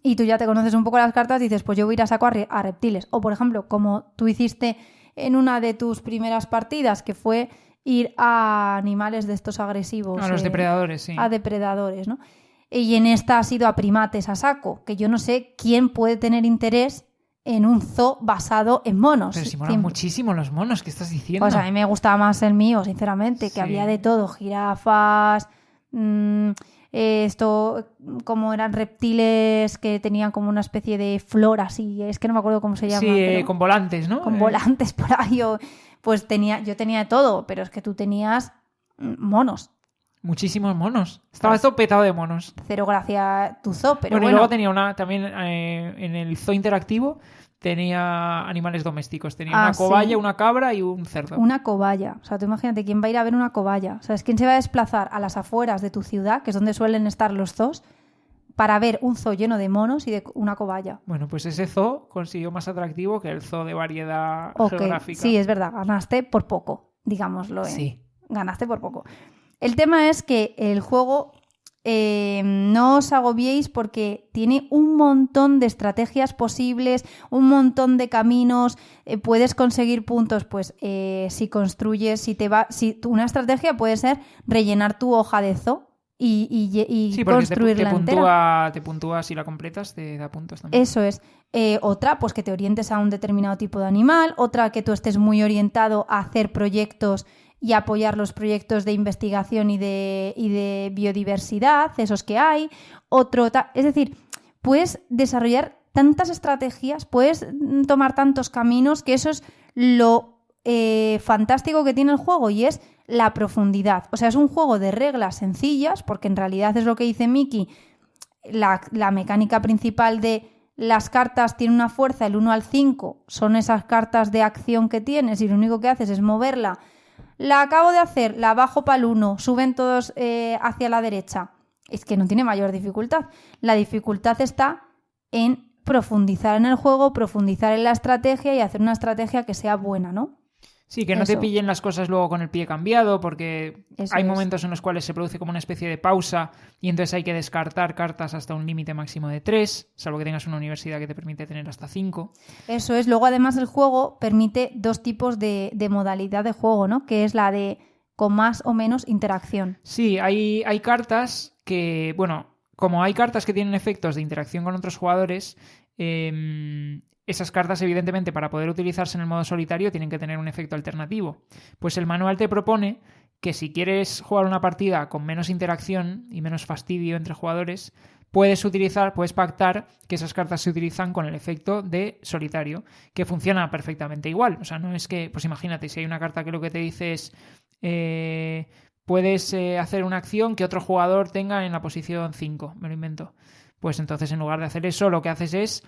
Speaker 1: y tú ya te conoces un poco las cartas, dices, pues yo voy a ir a saco a reptiles. O, por ejemplo, como tú hiciste en una de tus primeras partidas, que fue ir a animales de estos agresivos.
Speaker 2: A los depredadores, sí.
Speaker 1: A depredadores, ¿no? Y en esta has ido a primates a saco, que yo no sé quién puede tener interés en un zoo basado en monos.
Speaker 2: Pero si molan muchísimo los monos, ¿qué estás diciendo?
Speaker 1: Pues a mí me gustaba más el mío, sinceramente, que había de todo, jirafas... esto como eran reptiles que tenían como una especie de flor así, es que no me acuerdo cómo se llama.
Speaker 2: Sí,
Speaker 1: pero
Speaker 2: con volantes, ¿no?
Speaker 1: con volantes por ahí. Pues yo tenía de todo, pero es que tú tenías monos.
Speaker 2: Muchísimos monos. Estaba todo petado de monos.
Speaker 1: Cero gracia tu zoo, pero
Speaker 2: bueno. Y luego tenía también en el zoo interactivo tenía animales domésticos. Tenía una cobaya, ¿sí? Una cabra y un cerdo.
Speaker 1: Una cobaya. O sea, tú imagínate quién va a ir a ver una cobaya. O sea, ¿quién se va a desplazar a las afueras de tu ciudad, que es donde suelen estar los zoos, para ver un zoo lleno de monos y de una cobaya?
Speaker 2: Bueno, pues ese zoo consiguió más atractivo que el zoo de variedad geográfica.
Speaker 1: Sí, es verdad. Ganaste por poco, digámoslo.
Speaker 2: Sí.
Speaker 1: Ganaste por poco. El tema es que el juego... no os agobiéis porque tiene un montón de estrategias posibles, un montón de caminos, puedes conseguir puntos, pues si construyes, una estrategia puede ser rellenar tu hoja de zoo y
Speaker 2: sí,
Speaker 1: construirla entera.
Speaker 2: Te puntúa si la completas, te da puntos también.
Speaker 1: Eso es. Otra, pues que te orientes a un determinado tipo de animal, otra que tú estés muy orientado a hacer proyectos y apoyar los proyectos de investigación y de biodiversidad, esos que hay. Es decir, puedes desarrollar tantas estrategias, puedes tomar tantos caminos, que eso es lo fantástico que tiene el juego, y es la profundidad. O sea, es un juego de reglas sencillas, porque en realidad es lo que dice Miki, la mecánica principal de las cartas tienen una fuerza, el 1 al 5 son esas cartas de acción que tienes y lo único que haces es moverla. La acabo de hacer, la bajo para el 1, suben todos hacia la derecha. Es que no tiene mayor dificultad. La dificultad está en profundizar en el juego, profundizar en la estrategia y hacer una estrategia que sea buena, ¿no?
Speaker 2: Sí, que no te pillen las cosas luego con el pie cambiado, porque hay momentos en los cuales se produce como una especie de pausa y entonces hay que descartar cartas hasta un límite máximo de 3, salvo que tengas una universidad que te permite tener hasta 5.
Speaker 1: Eso es. Luego, además, el juego permite 2 tipos de modalidad de juego, ¿no? Que es la de con más o menos interacción.
Speaker 2: Sí, hay cartas que, bueno, como hay cartas que tienen efectos de interacción con otros jugadores, esas cartas, evidentemente, para poder utilizarse en el modo solitario, tienen que tener un efecto alternativo. Pues el manual te propone que si quieres jugar una partida con menos interacción y menos fastidio entre jugadores, puedes pactar que esas cartas se utilizan con el efecto de solitario, que funciona perfectamente igual. O sea, no es que, pues imagínate, si hay una carta que lo que te dice es puedes hacer una acción que otro jugador tenga en la posición 5, me lo invento. Pues entonces, en lugar de hacer eso, lo que haces es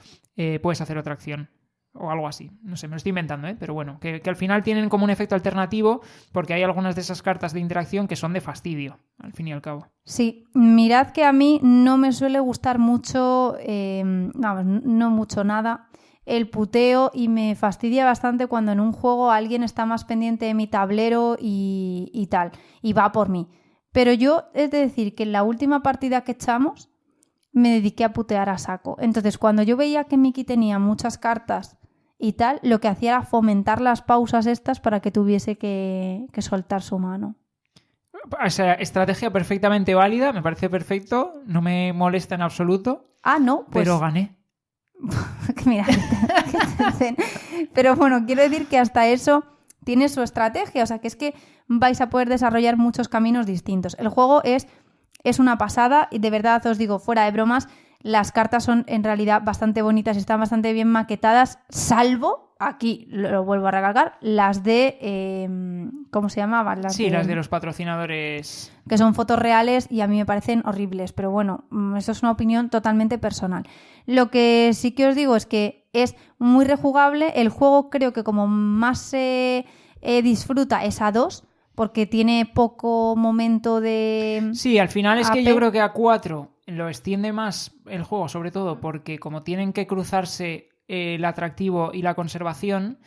Speaker 2: puedes hacer otra acción o algo así. No sé, me lo estoy inventando, pero bueno, que al final tienen como un efecto alternativo, porque hay algunas de esas cartas de interacción que son de fastidio, al fin y al cabo.
Speaker 1: Sí, mirad que a mí no me suele gustar mucho, no mucho nada, el puteo, y me fastidia bastante cuando en un juego alguien está más pendiente de mi tablero y tal, y va por mí. Pero yo he de decir que en la última partida que echamos me dediqué a putear a saco. Entonces, cuando yo veía que Miki tenía muchas cartas y tal, lo que hacía era fomentar las pausas estas para que tuviese que soltar su mano.
Speaker 2: O sea, estrategia perfectamente válida, me parece perfecto, no me molesta en absoluto.
Speaker 1: Ah, no, pues...
Speaker 2: Pero gané.
Speaker 1: Mira, pero bueno, quiero decir que hasta eso tiene su estrategia, o sea que es que vais a poder desarrollar muchos caminos distintos. El juego es una pasada y de verdad os digo, fuera de bromas, las cartas son en realidad bastante bonitas, están bastante bien maquetadas, salvo, aquí lo vuelvo a recalcar, las de... ¿cómo se llamaban?
Speaker 2: Las de los patrocinadores.
Speaker 1: Que son fotos reales y a mí me parecen horribles, pero bueno, eso es una opinión totalmente personal. Lo que sí que os digo es que es muy rejugable, el juego creo que como más se disfruta es a 2, porque tiene poco momento de...
Speaker 2: Sí, al final es
Speaker 1: AP.
Speaker 2: Que yo creo que a 4 lo extiende más el juego, sobre todo porque como tienen que cruzarse el atractivo y la conservación,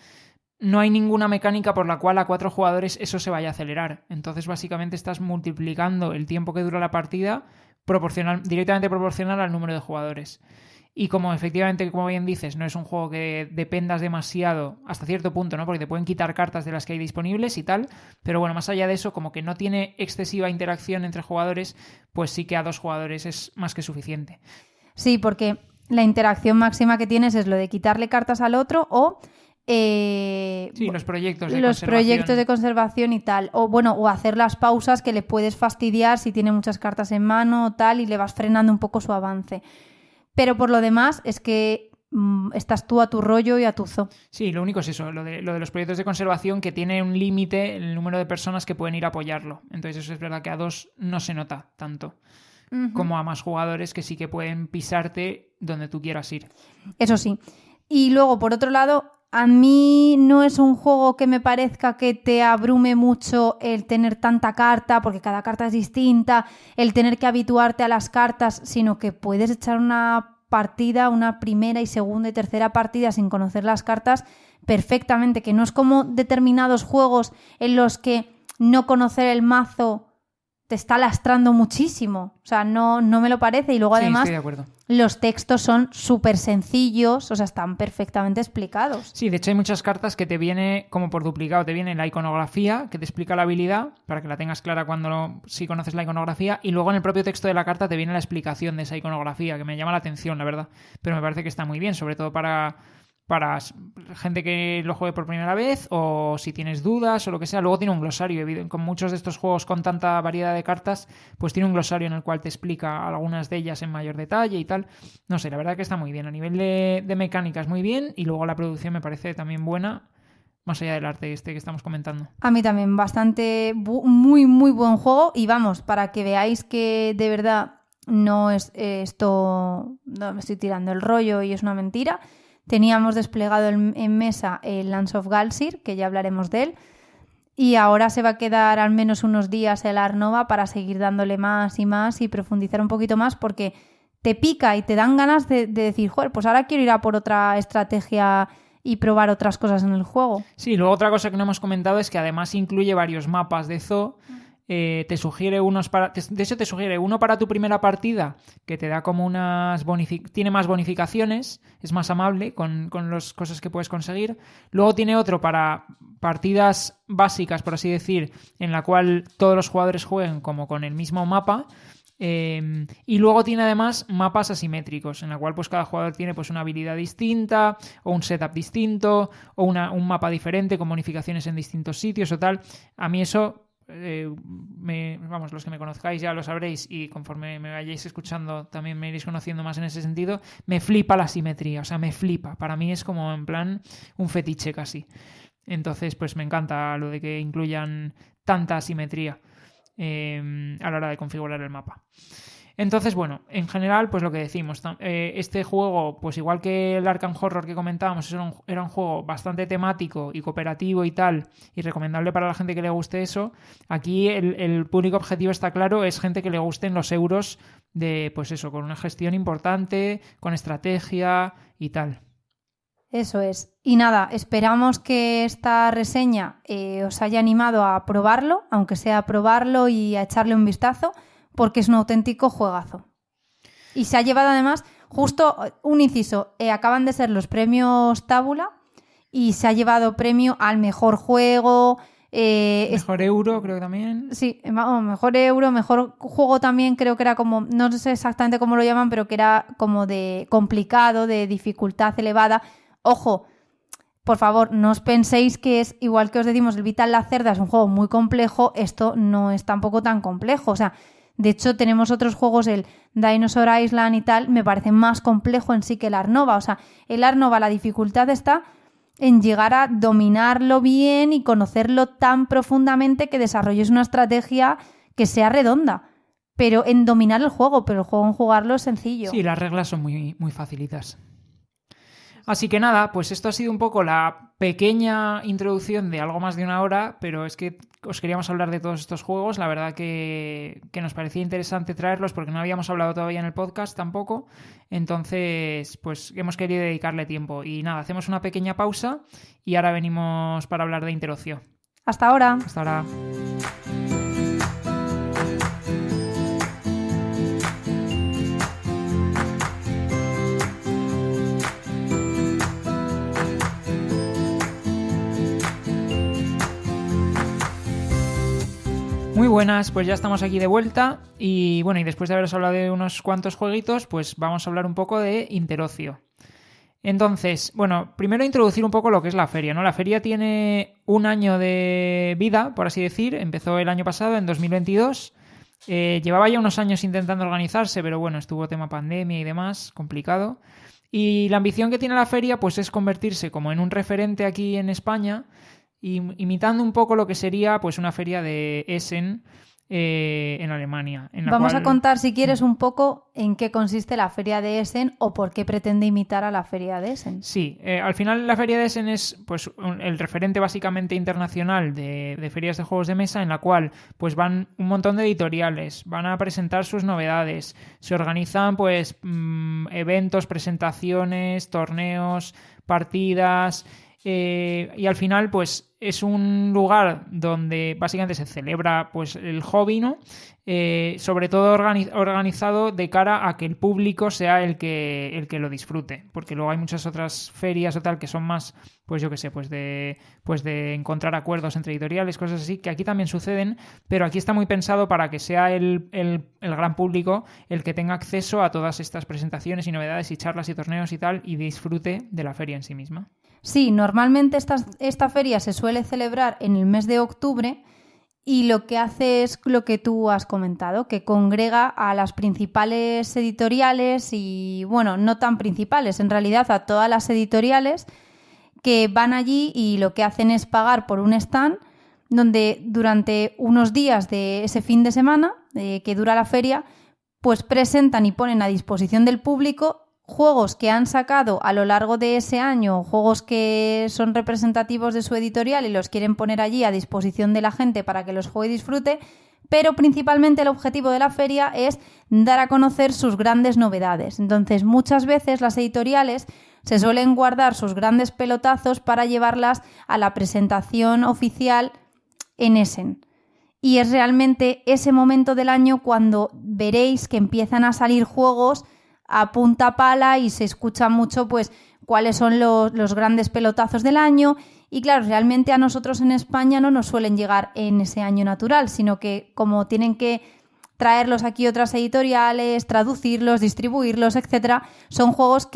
Speaker 2: no hay ninguna mecánica por la cual a 4 jugadores eso se vaya a acelerar. Entonces básicamente estás multiplicando el tiempo que dura la partida directamente proporcional al número de jugadores. Y como efectivamente, como bien dices, no es un juego que dependas demasiado hasta cierto punto, ¿no? Porque te pueden quitar cartas de las que hay disponibles y tal, pero bueno, más allá de eso, como que no tiene excesiva interacción entre jugadores, pues sí que a 2 jugadores es más que suficiente.
Speaker 1: Sí, porque la interacción máxima que tienes es lo de quitarle cartas al otro o...
Speaker 2: sí, los proyectos
Speaker 1: de conservación y tal. O hacer las pausas que le puedes fastidiar si tiene muchas cartas en mano o tal y le vas frenando un poco su avance. Pero por lo demás es que estás tú a tu rollo y a tu zoo.
Speaker 2: Sí, lo único es eso, lo de los proyectos de conservación que tiene un límite el número de personas que pueden ir a apoyarlo. Entonces eso es verdad que a 2 no se nota tanto como a más jugadores que sí que pueden pisarte donde tú quieras ir.
Speaker 1: Eso sí. Y luego, por otro lado, a mí no es un juego que me parezca que te abrume mucho el tener tanta carta, porque cada carta es distinta, el tener que habituarte a las cartas, sino que puedes echar una partida, una primera y segunda y tercera partida sin conocer las cartas perfectamente, que no es como determinados juegos en los que no conocer el mazo te está lastrando muchísimo. O sea, no me lo parece. Y luego además
Speaker 2: estoy de acuerdo.
Speaker 1: Los textos son súper sencillos, o sea, están perfectamente explicados.
Speaker 2: Sí, de hecho hay muchas cartas que te viene como por duplicado. Te viene la iconografía que te explica la habilidad para que la tengas clara si conoces la iconografía, y luego en el propio texto de la carta te viene la explicación de esa iconografía, que me llama la atención, la verdad. Pero me parece que está muy bien, sobre todo para gente que lo juegue por primera vez o si tienes dudas o lo que sea. Luego tiene un glosario, con muchos de estos juegos con tanta variedad de cartas, pues tiene un glosario en el cual te explica algunas de ellas en mayor detalle y tal. No sé, la verdad que está muy bien. A nivel de mecánicas muy bien, y luego la producción me parece también buena, más allá del arte que estamos comentando.
Speaker 1: A mí también, bastante, muy, muy buen juego. Y vamos, para que veáis que de verdad no es esto, no me estoy tirando el rollo y es una mentira. Teníamos desplegado en mesa el Lands of Galsir, que ya hablaremos de él, y ahora se va a quedar al menos unos días el Arnova para seguir dándole más y más y profundizar un poquito más, porque te pica y te dan ganas de decir, joder, pues ahora quiero ir a por otra estrategia y probar otras cosas en el juego.
Speaker 2: Sí, luego otra cosa que no hemos comentado es que además incluye varios mapas de zoo. Te sugiere de hecho te sugiere uno para tu primera partida, que te da como tiene más bonificaciones, es más amable con las cosas que puedes conseguir. Luego tiene otro para partidas básicas, por así decir, en la cual todos los jugadores jueguen como con el mismo mapa. Y luego tiene además mapas asimétricos, en la cual pues cada jugador tiene pues una habilidad distinta o un setup distinto o un mapa diferente con bonificaciones en distintos sitios o tal. A mí eso... los que me conozcáis ya lo sabréis, y conforme me vayáis escuchando también me iréis conociendo más en ese sentido. Me flipa la simetría, o sea, me flipa. Para mí es como en plan un fetiche casi. Entonces pues me encanta lo de que incluyan tanta asimetría a la hora de configurar el mapa. Entonces, bueno, en general, pues lo que decimos, este juego, pues igual que el Arkham Horror que comentábamos, era un juego bastante temático y cooperativo y tal, y recomendable para la gente que le guste eso. Aquí el único objetivo, está claro, es gente que le gusten los euros de, pues eso, con una gestión importante, con estrategia y tal.
Speaker 1: Eso es. Y nada, esperamos que esta reseña os haya animado a probarlo, aunque sea a probarlo y a echarle un vistazo, porque es un auténtico juegazo. Y se ha llevado además, justo un inciso, acaban de ser los premios Tábula y se ha llevado premio al mejor juego.
Speaker 2: Mejor euro, creo que también.
Speaker 1: Sí, mejor euro, mejor juego también, creo que era como, no sé exactamente cómo lo llaman, pero que era como de complicado, de dificultad elevada. Ojo, por favor, no os penséis que es igual que os decimos, el Vital Lacerda es un juego muy complejo, esto no es tampoco tan complejo. O sea, de hecho tenemos otros juegos, el Dinosaur Island y tal, me parece más complejo en sí que el Art Nova. O sea, el Art Nova, la dificultad está en llegar a dominarlo bien y conocerlo tan profundamente que desarrolles una estrategia que sea redonda. Pero en dominar el juego, pero el juego en jugarlo es sencillo.
Speaker 2: Sí, las reglas son muy, muy facilitas. Así que nada, pues esto ha sido un poco la pequeña introducción de algo más de una hora, pero es que os queríamos hablar de todos estos juegos. La verdad que nos parecía interesante traerlos porque no habíamos hablado todavía en el podcast tampoco. Entonces, pues hemos querido dedicarle tiempo. Y nada, hacemos una pequeña pausa y ahora venimos para hablar de Interocio.
Speaker 1: Hasta ahora.
Speaker 2: Hasta ahora. Muy buenas, pues ya estamos aquí de vuelta y bueno, y después de haberos hablado de unos cuantos jueguitos, pues vamos a hablar un poco de Interocio. Entonces, bueno, primero introducir un poco lo que es la feria, ¿no? La feria tiene un año de vida, por así decir, empezó el año pasado, en 2022, llevaba ya unos años intentando organizarse, pero bueno, estuvo tema pandemia y demás, complicado. Y la ambición que tiene la feria, pues es convertirse como en un referente aquí en España, imitando un poco lo que sería pues una feria de Essen en Alemania.
Speaker 1: Vamos a contar, si quieres, un poco en qué consiste la feria de Essen o por qué pretende imitar a la feria de Essen.
Speaker 2: Sí, al final la feria de Essen es pues el referente básicamente internacional de ferias de juegos de mesa, en la cual pues van un montón de editoriales, van a presentar sus novedades, se organizan pues eventos, presentaciones, torneos, partidas. Y al final pues es un lugar donde básicamente se celebra pues el hobby, ¿no? Sobre todo organizado de cara a que el público sea el que lo disfrute, porque luego hay muchas otras ferias o tal que son más, pues yo qué sé, pues de encontrar acuerdos entre editoriales, cosas así, que aquí también suceden, pero aquí está muy pensado para que sea el gran público el que tenga acceso a todas estas presentaciones y novedades y charlas y torneos y tal, y disfrute de la feria en sí misma.
Speaker 1: Sí, normalmente esta feria se suele celebrar en el mes de octubre y lo que hace es lo que tú has comentado, que congrega a las principales editoriales y, bueno, no tan principales, en realidad a todas las editoriales que van allí y lo que hacen es pagar por un stand donde durante unos días de ese fin de semana que dura la feria, pues presentan y ponen a disposición del público juegos que han sacado a lo largo de ese año, juegos que son representativos de su editorial y los quieren poner allí a disposición de la gente para que los juegue y disfrute, pero principalmente el objetivo de la feria es dar a conocer sus grandes novedades. Entonces, muchas veces las editoriales se suelen guardar sus grandes pelotazos para llevarlas a la presentación oficial en Essen. Y es realmente ese momento del año cuando veréis que empiezan a salir juegos a punta pala y se escucha mucho pues cuáles son los grandes pelotazos del año. Y claro, realmente a nosotros en España no nos suelen llegar en ese año natural, sino que como tienen que traerlos aquí otras editoriales, traducirlos, distribuirlos, etcétera, son juegos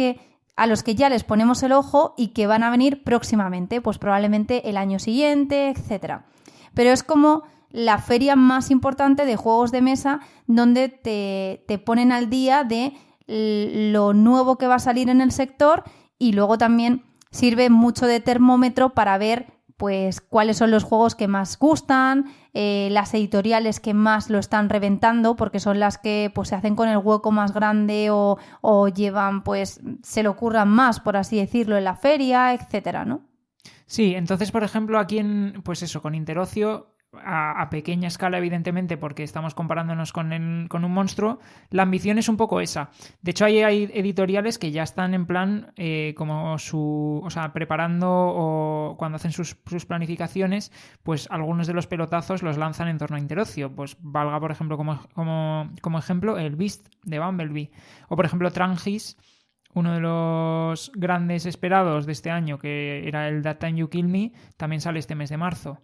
Speaker 1: a los que ya les ponemos el ojo y que van a venir próximamente, pues probablemente el año siguiente, etcétera. Pero es como la feria más importante de juegos de mesa donde te ponen al día de lo nuevo que va a salir en el sector y luego también sirve mucho de termómetro para ver pues cuáles son los juegos que más gustan, las editoriales que más lo están reventando porque son las que pues se hacen con el hueco más grande o llevan pues se le ocurran más, por así decirlo, en la feria, etcétera, ¿no?
Speaker 2: Sí, entonces por ejemplo aquí pues eso, con Interocio, a pequeña escala, evidentemente, porque estamos comparándonos con un monstruo, la ambición es un poco esa. De hecho, hay editoriales que ya están en plan preparando o cuando hacen sus planificaciones, pues algunos de los pelotazos los lanzan en torno a Interocio. Pues valga, por ejemplo, como ejemplo, el Beast de Bumblebee. O, por ejemplo, Trangis, uno de los grandes esperados de este año, que era el That Time You Kill Me, también sale este mes de marzo.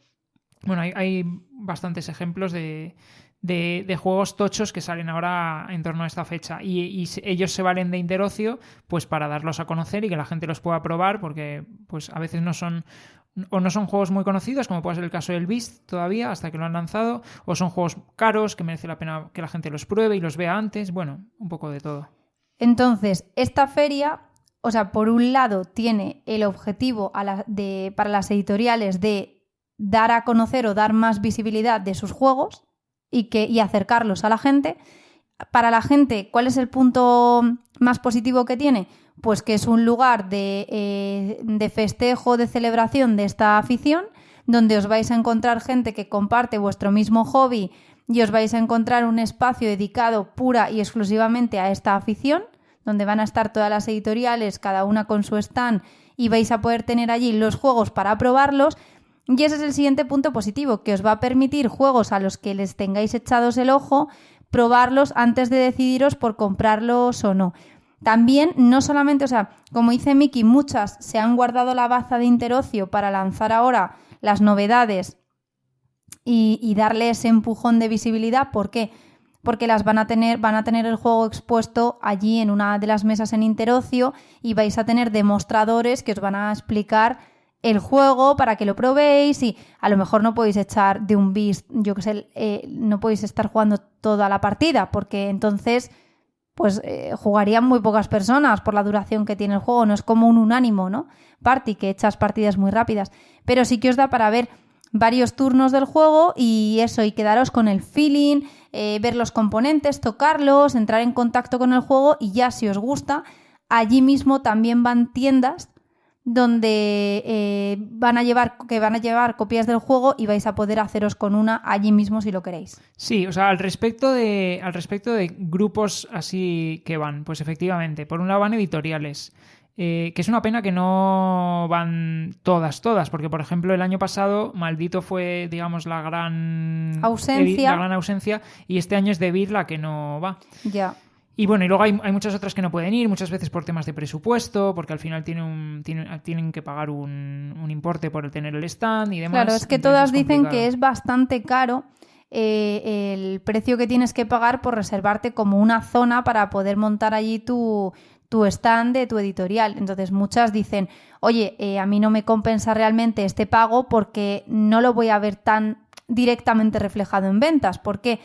Speaker 2: Bueno, hay bastantes ejemplos de de juegos tochos que salen ahora en torno a esta fecha. Y ellos se valen de Interocio pues para darlos a conocer y que la gente los pueda probar, porque pues a veces no son juegos muy conocidos, como puede ser el caso del Beast todavía, hasta que lo han lanzado, o son juegos caros que merece la pena que la gente los pruebe y los vea antes. Bueno, un poco de todo.
Speaker 1: Entonces, esta feria, o sea, por un lado tiene el objetivo para las editoriales de dar a conocer o dar más visibilidad de sus juegos y acercarlos a la gente. Para la gente, ¿cuál es el punto más positivo que tiene? Pues que es un lugar de festejo, de celebración de esta afición, donde os vais a encontrar gente que comparte vuestro mismo hobby y os vais a encontrar un espacio dedicado pura y exclusivamente a esta afición, donde van a estar todas las editoriales, cada una con su stand, y vais a poder tener allí los juegos para probarlos. Y ese es el siguiente punto positivo, que os va a permitir juegos a los que les tengáis echados el ojo, probarlos antes de decidiros por comprarlos o no. También, no solamente, o sea, como dice Miki, muchas se han guardado la baza de Interocio para lanzar ahora las novedades y darle ese empujón de visibilidad. ¿Por qué? Porque van a tener el juego expuesto allí en una de las mesas en Interocio y vais a tener demostradores que os van a explicar el juego para que lo probéis, y a lo mejor no podéis echar de un Beast, yo que sé, no podéis estar jugando toda la partida, porque entonces pues jugarían muy pocas personas por la duración que tiene el juego. No es como un Unánimo, ¿no? Party, que echas partidas muy rápidas, pero sí que os da para ver varios turnos del juego y eso, y quedaros con el feeling, ver los componentes, tocarlos, entrar en contacto con el juego, y ya si os gusta, allí mismo también van tiendas donde van a llevar copias del juego y vais a poder haceros con una allí mismo si lo queréis.
Speaker 2: Sí, o sea, al respecto de grupos así que van, pues efectivamente, por un lado van editoriales, que es una pena que no van todas, porque por ejemplo el año pasado Maldito fue, digamos, la gran ausencia, y este año es Devir la que no va.
Speaker 1: Ya.
Speaker 2: Y bueno, y luego hay muchas otras que no pueden ir, muchas veces por temas de presupuesto, porque al final tienen que pagar un importe por tener el stand y demás.
Speaker 1: Claro, es que todas dicen que es bastante caro el precio que tienes que pagar por reservarte como una zona para poder montar allí tu stand de tu editorial. Entonces muchas dicen, oye, a mí no me compensa realmente este pago porque no lo voy a ver tan directamente reflejado en ventas. ¿Por qué?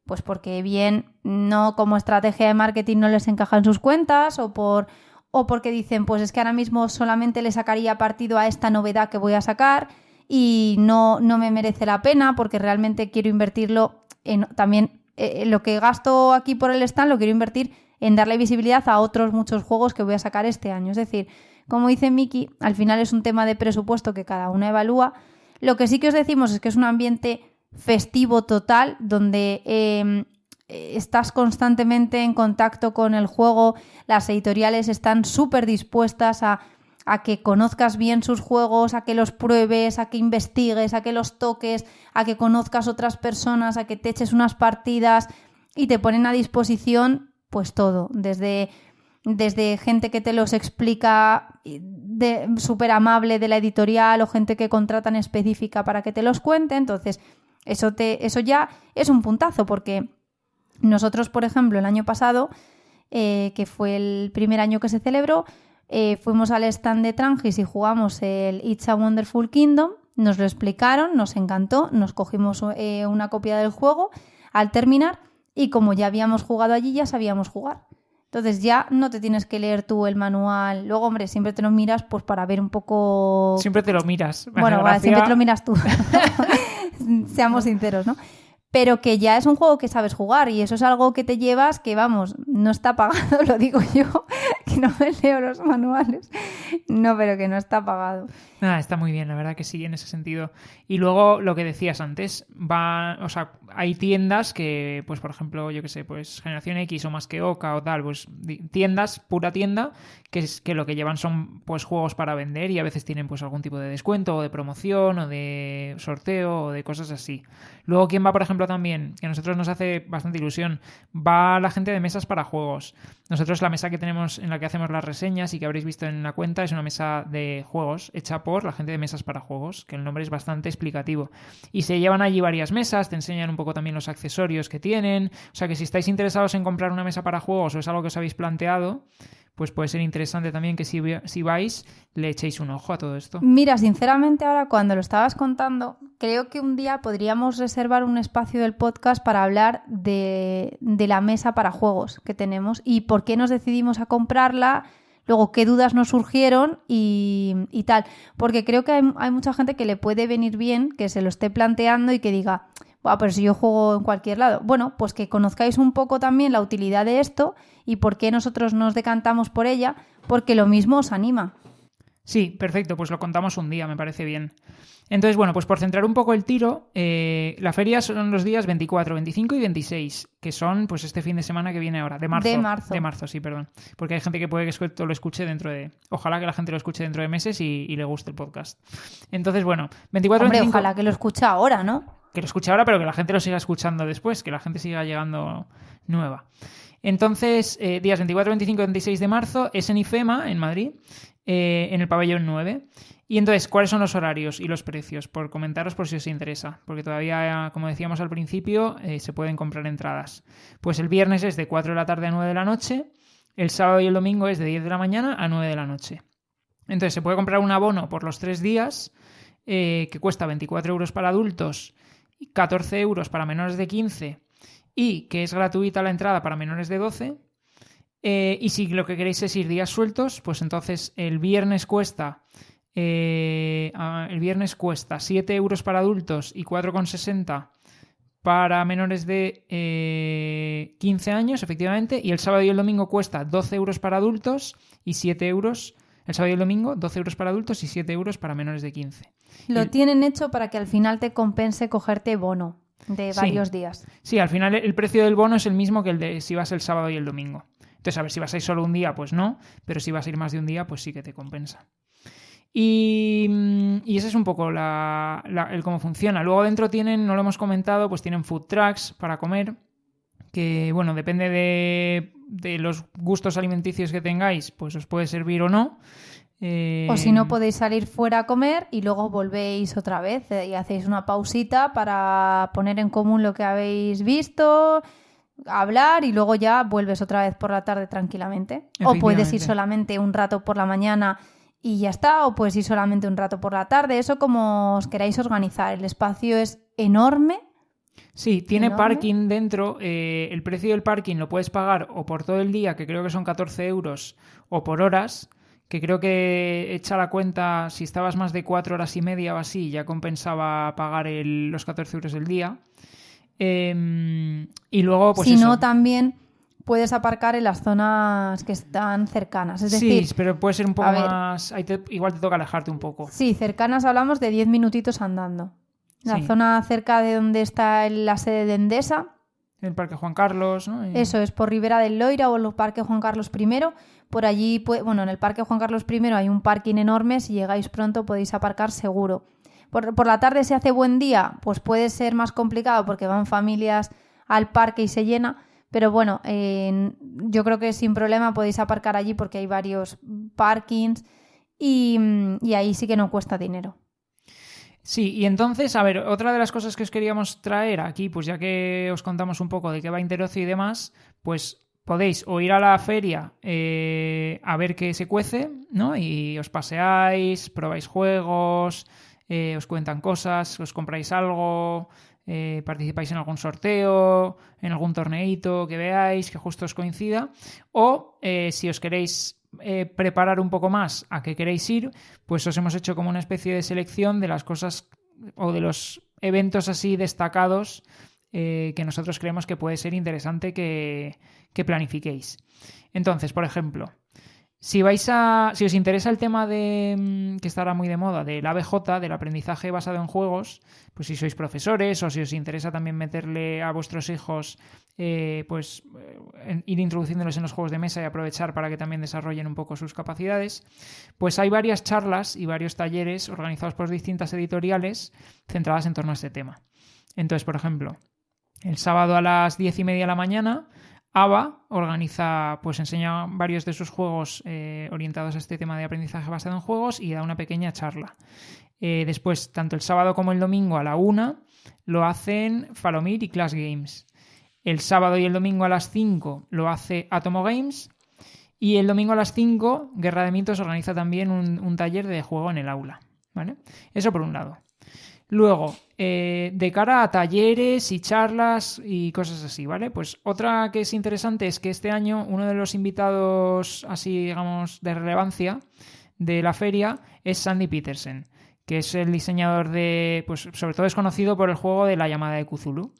Speaker 1: Pues porque bien, no, como estrategia de marketing no les encaja en sus cuentas, o porque dicen, pues es que ahora mismo solamente le sacaría partido a esta novedad que voy a sacar y no me merece la pena porque realmente quiero invertirlo en también lo que gasto aquí por el stand lo quiero invertir en darle visibilidad a otros muchos juegos que voy a sacar este año. Es decir, como dice Miki, al final es un tema de presupuesto que cada uno evalúa. Lo que sí que os decimos es que es un ambiente festivo total, donde estás constantemente en contacto con el juego. Las editoriales están súper dispuestas a que conozcas bien sus juegos, a que los pruebes, a que investigues, a que los toques, a que conozcas otras personas, a que te eches unas partidas, y te ponen a disposición pues todo, desde gente que te los explica súper amable de la editorial, o gente que contratan específica para que te los cuente. Entonces eso ya es un puntazo, porque nosotros, por ejemplo, el año pasado, que fue el primer año que se celebró, fuimos al stand de Trangis y jugamos el It's a Wonderful Kingdom, nos lo explicaron, nos encantó, nos cogimos una copia del juego al terminar, y como ya habíamos jugado allí, ya sabíamos jugar. Entonces ya no te tienes que leer tú el manual. Luego, hombre, siempre te lo miras pues para ver un poco...
Speaker 2: Siempre te lo miras.
Speaker 1: Bueno, vale, siempre te lo miras tú. Seamos sinceros, ¿no? Pero que ya es un juego que sabes jugar, y eso es algo que te llevas que, vamos, no está pagado, lo digo yo, que no me leo los manuales. No, pero que no está pagado.
Speaker 2: Está muy bien, la verdad que sí, en ese sentido. Y luego, lo que decías antes, hay tiendas que, pues por ejemplo, yo qué sé, pues Generación X o Más que Oca o tal, pues tiendas, pura tienda, que lo que llevan son pues juegos para vender, y a veces tienen pues algún tipo de descuento o de promoción o de sorteo o de cosas así. Luego, ¿quién va, por ejemplo, también? Que a nosotros nos hace bastante ilusión. Va la gente de mesas para juegos. Nosotros la mesa que tenemos en la que hacemos las reseñas y que habréis visto en la cuenta mesa es una mesa de juegos hecha por la gente de Mesas para Juegos, que el nombre es bastante explicativo. Y se llevan allí varias mesas, te enseñan un poco también los accesorios que tienen. O sea que si estáis interesados en comprar una mesa para juegos o es algo que os habéis planteado, pues puede ser interesante también que si vais le echéis un ojo a todo esto.
Speaker 1: Mira, sinceramente ahora cuando lo estabas contando, creo que un día podríamos reservar un espacio del podcast para hablar de la mesa para juegos que tenemos y por qué nos decidimos a comprarla, luego qué dudas nos surgieron y tal. Porque creo que hay mucha gente que le puede venir bien, que se lo esté planteando y que diga, bueno, pero si yo juego en cualquier lado. Bueno, pues que conozcáis un poco también la utilidad de esto y por qué nosotros nos decantamos por ella, porque lo mismo os anima.
Speaker 2: Sí, perfecto, pues lo contamos un día, me parece bien. Entonces, bueno, pues por centrar un poco el tiro, la feria son los días 24, 25 y 26, que son pues este fin de semana que viene ahora, de marzo. De marzo, sí, perdón. Porque hay gente que puede que esto lo escuche dentro de... Ojalá que la gente lo escuche dentro de meses y le guste el podcast. Entonces, bueno, 24,
Speaker 1: Hombre,
Speaker 2: 25...
Speaker 1: ojalá que lo escuche ahora, ¿no?
Speaker 2: Que lo escuche ahora, pero que la gente lo siga escuchando después, que la gente siga llegando nueva. Entonces, días 24, 25 y 26 de marzo es en IFEMA, en Madrid, en el pabellón 9. Y entonces, ¿cuáles son los horarios y los precios? Por comentaros por si os interesa, porque todavía, como decíamos al principio, se pueden comprar entradas. Pues el viernes es de 4 de la tarde a 9 de la noche, el sábado y el domingo es de 10 de la mañana a 9 de la noche. Entonces, se puede comprar un abono por los 3 días, que cuesta 24 euros para adultos, 14 euros para menores de 15 y que es gratuita la entrada para menores de 12. Y si lo que queréis es ir días sueltos, pues entonces el viernes cuesta 7 euros para adultos y 4,60 para menores de 15 años, efectivamente, y el sábado y el domingo cuesta 12 euros para adultos y 7 euros. El sábado y el domingo, 12 euros para adultos y 7 euros para menores de 15.
Speaker 1: Lo tienen hecho para que al final te compense cogerte bono de varios días.
Speaker 2: Sí, al final el precio del bono es el mismo que el de si vas el sábado y el domingo. Entonces, a ver, si vas a ir solo un día, pues no, pero si vas a ir más de un día, pues sí que te compensa. Y ese es un poco el cómo funciona. Luego dentro tienen, no lo hemos comentado, pues tienen food trucks para comer, que bueno, depende de los gustos alimenticios que tengáis, pues os puede servir o no.
Speaker 1: O si no, podéis salir fuera a comer y luego volvéis otra vez y hacéis una pausita para poner en común lo que habéis visto, hablar y luego ya vuelves otra vez por la tarde tranquilamente. O puedes ir solamente un rato por la mañana y ya está, o puedes ir solamente un rato por la tarde. Eso como os queráis organizar. El espacio es enorme.
Speaker 2: Sí, tiene parking dentro. El precio del parking lo puedes pagar o por todo el día, que creo que son 14 euros, o por horas, que creo que echa la cuenta, si estabas más de 4 horas y media o así, ya compensaba pagar los 14 euros del día. Y luego, pues
Speaker 1: si no, también puedes aparcar en las zonas que están cercanas. Es decir,
Speaker 2: sí, pero puede ser un poco más... igual te toca alejarte un poco.
Speaker 1: Sí, cercanas hablamos de 10 minutitos andando. La zona cerca de donde está la sede de Endesa.
Speaker 2: El Parque Juan Carlos, ¿no?
Speaker 1: Eso es, por Ribera del Loira o el Parque Juan Carlos I. Por allí, en el Parque Juan Carlos I hay un parking enorme. Si llegáis pronto podéis aparcar seguro. Por la tarde, si hace buen día, pues puede ser más complicado porque van familias al parque y se llena. Pero bueno, yo creo que sin problema podéis aparcar allí porque hay varios parkings y ahí sí que no cuesta dinero.
Speaker 2: Sí, y entonces, a ver, otra de las cosas que os queríamos traer aquí, pues ya que os contamos un poco de qué va Interocio y demás, pues podéis o ir a la feria a ver qué se cuece, ¿no? Y os paseáis, probáis juegos, os cuentan cosas, os compráis algo, participáis en algún sorteo, en algún torneito que veáis que justo os coincida, o si os queréis preparar un poco más a qué queréis ir, pues os hemos hecho como una especie de selección de las cosas o de los eventos así destacados que nosotros creemos que puede ser interesante que planifiquéis. Entonces, por ejemplo, si os interesa el tema de que estará muy de moda, del ABJ, del aprendizaje basado en juegos, pues si sois profesores o si os interesa también meterle a vuestros hijos, ir introduciéndolos en los juegos de mesa y aprovechar para que también desarrollen un poco sus capacidades, pues hay varias charlas y varios talleres organizados por distintas editoriales centradas en torno a este tema. Entonces, por ejemplo, el sábado a las 10:30 de la mañana ABA organiza, pues enseña varios de sus juegos orientados a este tema de aprendizaje basado en juegos y da una pequeña charla. Después, tanto el sábado como el domingo a la 1 lo hacen Falomir y Clash Games. El sábado y el domingo a las 5 lo hace Atomo Games. Y el domingo a las 5, Guerra de Mitos organiza también un taller de juego en el aula, ¿vale? Eso por un lado. Luego, de cara a talleres y charlas y cosas así, ¿vale? Pues otra que es interesante es que este año uno de los invitados, así digamos, de relevancia de la feria es Sandy Petersen, que es el diseñador de, pues sobre todo es conocido por el juego de La llamada de Cthulhu,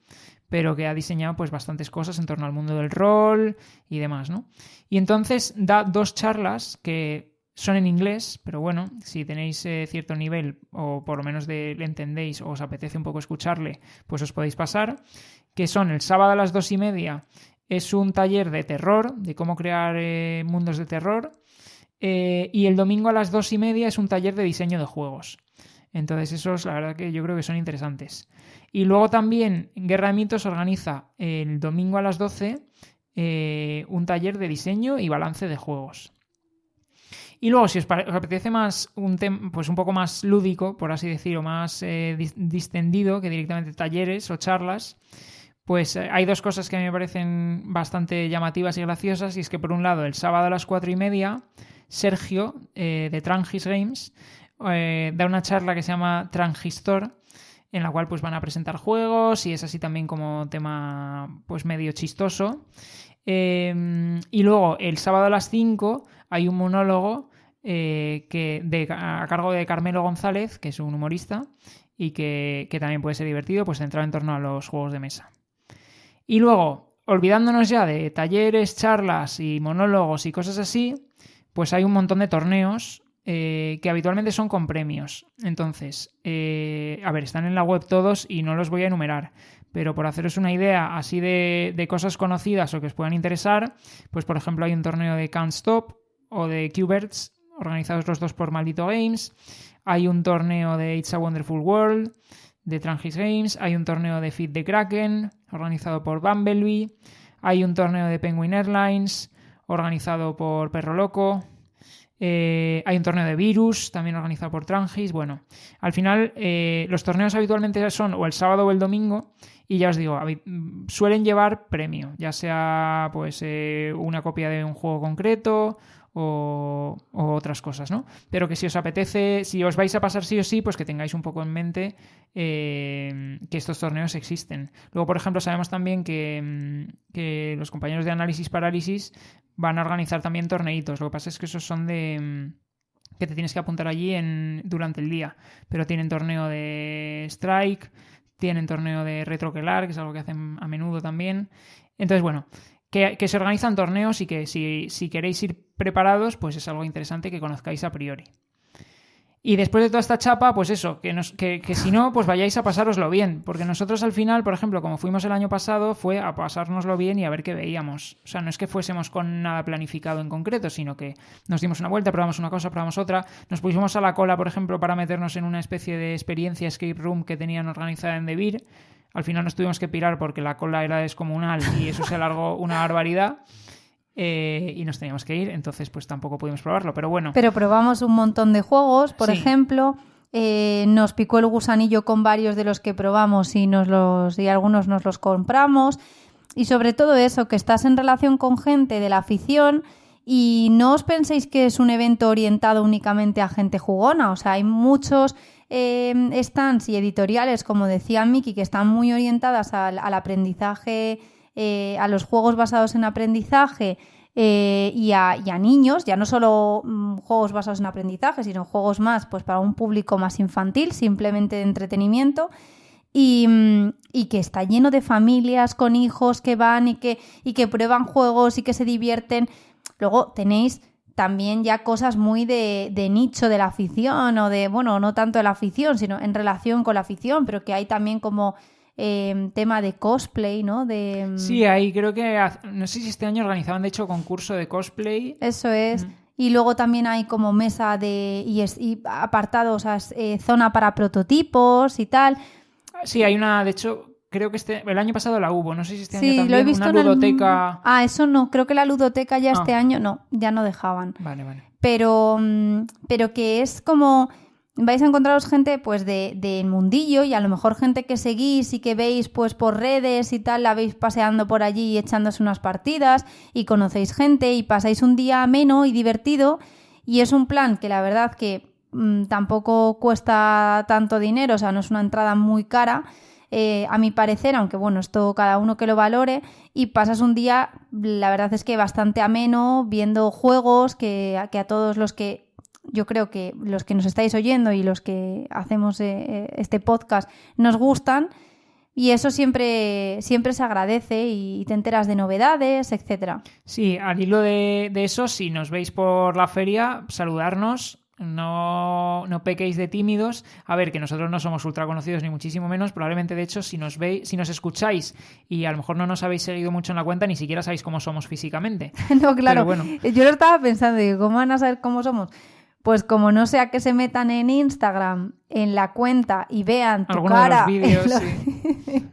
Speaker 2: pero que ha diseñado pues bastantes cosas en torno al mundo del rol y demás, ¿no? Y entonces da 2 charlas que son en inglés, pero bueno, si tenéis cierto nivel o por lo menos le entendéis o os apetece un poco escucharle, pues os podéis pasar, que son el sábado a las 2:30 es un taller de terror, de cómo crear mundos de terror, y el domingo a las 2:30 es un taller de diseño de juegos. Entonces esos la verdad que yo creo que son interesantes. Y luego también Guerra de Mitos organiza el domingo a las 12 un taller de diseño y balance de juegos. Y luego, si os apetece más un tema pues un poco más lúdico, por así decirlo, más distendido que directamente talleres o charlas, pues hay 2 cosas que a mí me parecen bastante llamativas y graciosas. Y es que por un lado, el sábado a las 4:30, Sergio de Trangis Games da una charla que se llama Transistor, en la cual pues van a presentar juegos y es así también como tema pues medio chistoso. Y luego el sábado a las 5 hay un monólogo a cargo de Carmelo González, que es un humorista y que también puede ser divertido, pues centrado en torno a los juegos de mesa. Y luego, olvidándonos ya de talleres, charlas y monólogos y cosas así, pues hay un montón de torneos que habitualmente son con premios. Entonces, a ver, están en la web todos y no los voy a enumerar, pero por haceros una idea así de cosas conocidas o que os puedan interesar, pues por ejemplo hay un torneo de Can't Stop o de Q-Birds, organizados los 2 por Maldito Games. Hay un torneo de It's a Wonderful World de Trangis Games. Hay un torneo de Feed the Kraken organizado por Bumblebee. Hay un torneo de Penguin Airlines organizado por Perro Loco. Hay un torneo de Virus, también organizado por Trangis. Bueno, al final los torneos habitualmente son o el sábado o el domingo y ya os digo, suelen llevar premio, ya sea pues una copia de un juego concreto o otras cosas, ¿no? Pero que si os apetece, si os vais a pasar sí o sí, pues que tengáis un poco en mente que estos torneos existen. Luego, por ejemplo, sabemos también que los compañeros de Análisis Parálisis van a organizar también torneitos. Lo que pasa es que esos son de que te tienes que apuntar allí durante el día. Pero tienen torneo de Strike, tienen torneo de Retroquelar, que es algo que hacen a menudo también. Entonces, bueno, que se organizan torneos y que si queréis ir preparados, pues es algo interesante que conozcáis a priori. Y después de toda esta chapa, pues eso, que si no, pues vayáis a pasároslo bien. Porque nosotros al final, por ejemplo, como fuimos el año pasado, fue a pasárnoslo bien y a ver qué veíamos. O sea, no es que fuésemos con nada planificado en concreto, sino que nos dimos una vuelta, probamos una cosa, probamos otra. Nos pusimos a la cola, por ejemplo, para meternos en una especie de experiencia escape room que tenían organizada en The Beer. Al final nos tuvimos que pirar porque la cola era descomunal y eso se alargó una barbaridad. Y nos teníamos que ir, entonces pues tampoco pudimos probarlo, pero bueno.
Speaker 1: Pero probamos un montón de juegos, por
Speaker 2: Sí.
Speaker 1: ejemplo, nos picó el gusanillo con varios de los que probamos y algunos nos los compramos, y sobre todo eso, que estás en relación con gente de la afición y no os penséis que es un evento orientado únicamente a gente jugona, o sea, hay muchos stands y editoriales, como decía Miki, que están muy orientadas al aprendizaje, a los juegos basados en aprendizaje y a niños, ya no solo juegos basados en aprendizaje, sino juegos más pues para un público más infantil, simplemente de entretenimiento, y que está lleno de familias con hijos que van y que prueban juegos y que se divierten. Luego tenéis también ya cosas muy de nicho de la afición o de, bueno, no tanto de la afición, sino en relación con la afición, pero que hay también como tema de cosplay, ¿no?
Speaker 2: Sí, ahí creo que, no sé si este año organizaban de hecho concurso de cosplay.
Speaker 1: Eso es. Y luego también hay como mesa y apartados, zona para prototipos y tal.
Speaker 2: Sí, hay una, de hecho, creo que el año pasado la hubo, no sé si este
Speaker 1: Sí,
Speaker 2: año también,
Speaker 1: lo he visto
Speaker 2: una ludoteca...
Speaker 1: Eso no, creo que la ludoteca ya este año no, ya no dejaban.
Speaker 2: Vale.
Speaker 1: Pero que es como... Vais a encontraros gente pues de mundillo y a lo mejor gente que seguís y que veis pues por redes y tal, la veis paseando por allí y echándose unas partidas y conocéis gente y pasáis un día ameno y divertido y es un plan que la verdad que tampoco cuesta tanto dinero, o sea, no es una entrada muy cara, a mi parecer, aunque bueno, esto cada uno que lo valore, y pasas un día, la verdad es que bastante ameno, viendo juegos que a todos los que... Yo creo que los que nos estáis oyendo y los que hacemos este podcast nos gustan y eso siempre se agradece y te enteras de novedades, etcétera.
Speaker 2: Sí, al hilo de eso, si nos veis por la feria, saludarnos. No pequéis de tímidos. A ver, que nosotros no somos ultra conocidos ni muchísimo menos. Probablemente, de hecho, si nos escucháis y a lo mejor no nos habéis seguido mucho en la cuenta, ni siquiera sabéis cómo somos físicamente.
Speaker 1: No, claro.
Speaker 2: Pero bueno.
Speaker 1: Yo lo estaba pensando, digo, ¿cómo van a saber cómo somos? Pues como no sea que se metan en Instagram, en la cuenta y vean tu
Speaker 2: algunos
Speaker 1: cara.
Speaker 2: De los vídeos, sí.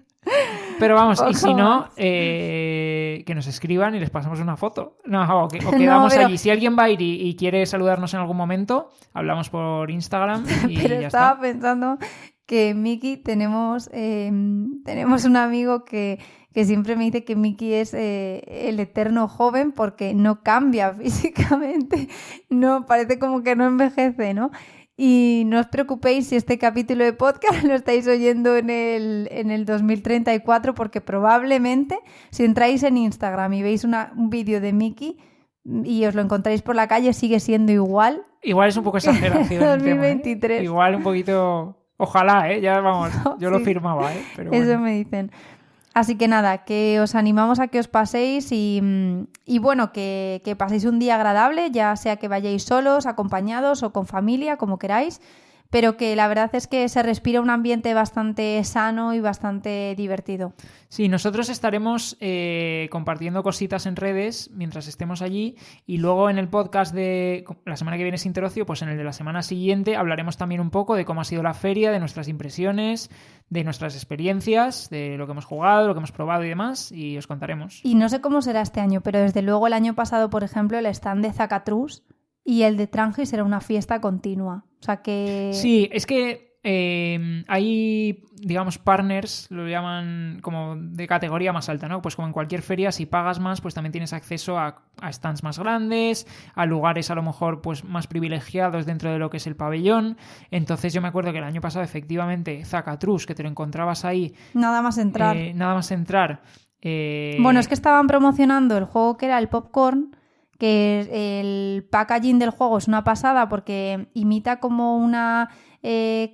Speaker 2: Pero vamos, y si no, que nos escriban y les pasamos una foto. O quedamos allí. Si alguien va a ir y quiere saludarnos en algún momento, hablamos por Instagram y
Speaker 1: Pero
Speaker 2: ya
Speaker 1: estaba
Speaker 2: está.
Speaker 1: pensando que Miki tenemos un amigo que siempre me dice que Miki es el eterno joven porque no cambia físicamente, no parece como que no envejece, ¿no? Y no os preocupéis si este capítulo de podcast lo estáis oyendo en el 2034 porque probablemente si entráis en Instagram y veis un vídeo de Miki y os lo encontráis por la calle sigue siendo igual.
Speaker 2: Igual es un poco exageración.
Speaker 1: 2023.
Speaker 2: El tema, ¿eh? Igual un poquito... Ojalá, ya vamos, yo
Speaker 1: Sí.
Speaker 2: lo firmaba, pero
Speaker 1: Eso
Speaker 2: bueno.
Speaker 1: me dicen. Así que nada, que os animamos a que os paséis y bueno, que paséis un día agradable, ya sea que vayáis solos, acompañados o con familia, como queráis, pero que la verdad es que se respira un ambiente bastante sano y bastante divertido.
Speaker 2: Sí, nosotros estaremos compartiendo cositas en redes mientras estemos allí y luego en el podcast de la semana que viene es Interocio, pues en el de la semana siguiente hablaremos también un poco de cómo ha sido la feria, de nuestras impresiones, de nuestras experiencias, de lo que hemos jugado, lo que hemos probado y demás, y os contaremos.
Speaker 1: Y no sé cómo será este año, pero desde luego el año pasado, por ejemplo, el stand de Zacatrus y el de Trangis era una fiesta continua. O sea que...
Speaker 2: Sí, es que hay, digamos, partners, lo llaman como de categoría más alta, ¿no? Pues como en cualquier feria, si pagas más, pues también tienes acceso a stands más grandes, a lugares a lo mejor pues más privilegiados dentro de lo que es el pabellón. Entonces yo me acuerdo que el año pasado, efectivamente, Zacatrus, que te lo encontrabas ahí...
Speaker 1: Nada más entrar. Bueno, es que estaban promocionando el juego que era el Popcorn, que el packaging del juego es una pasada porque imita como una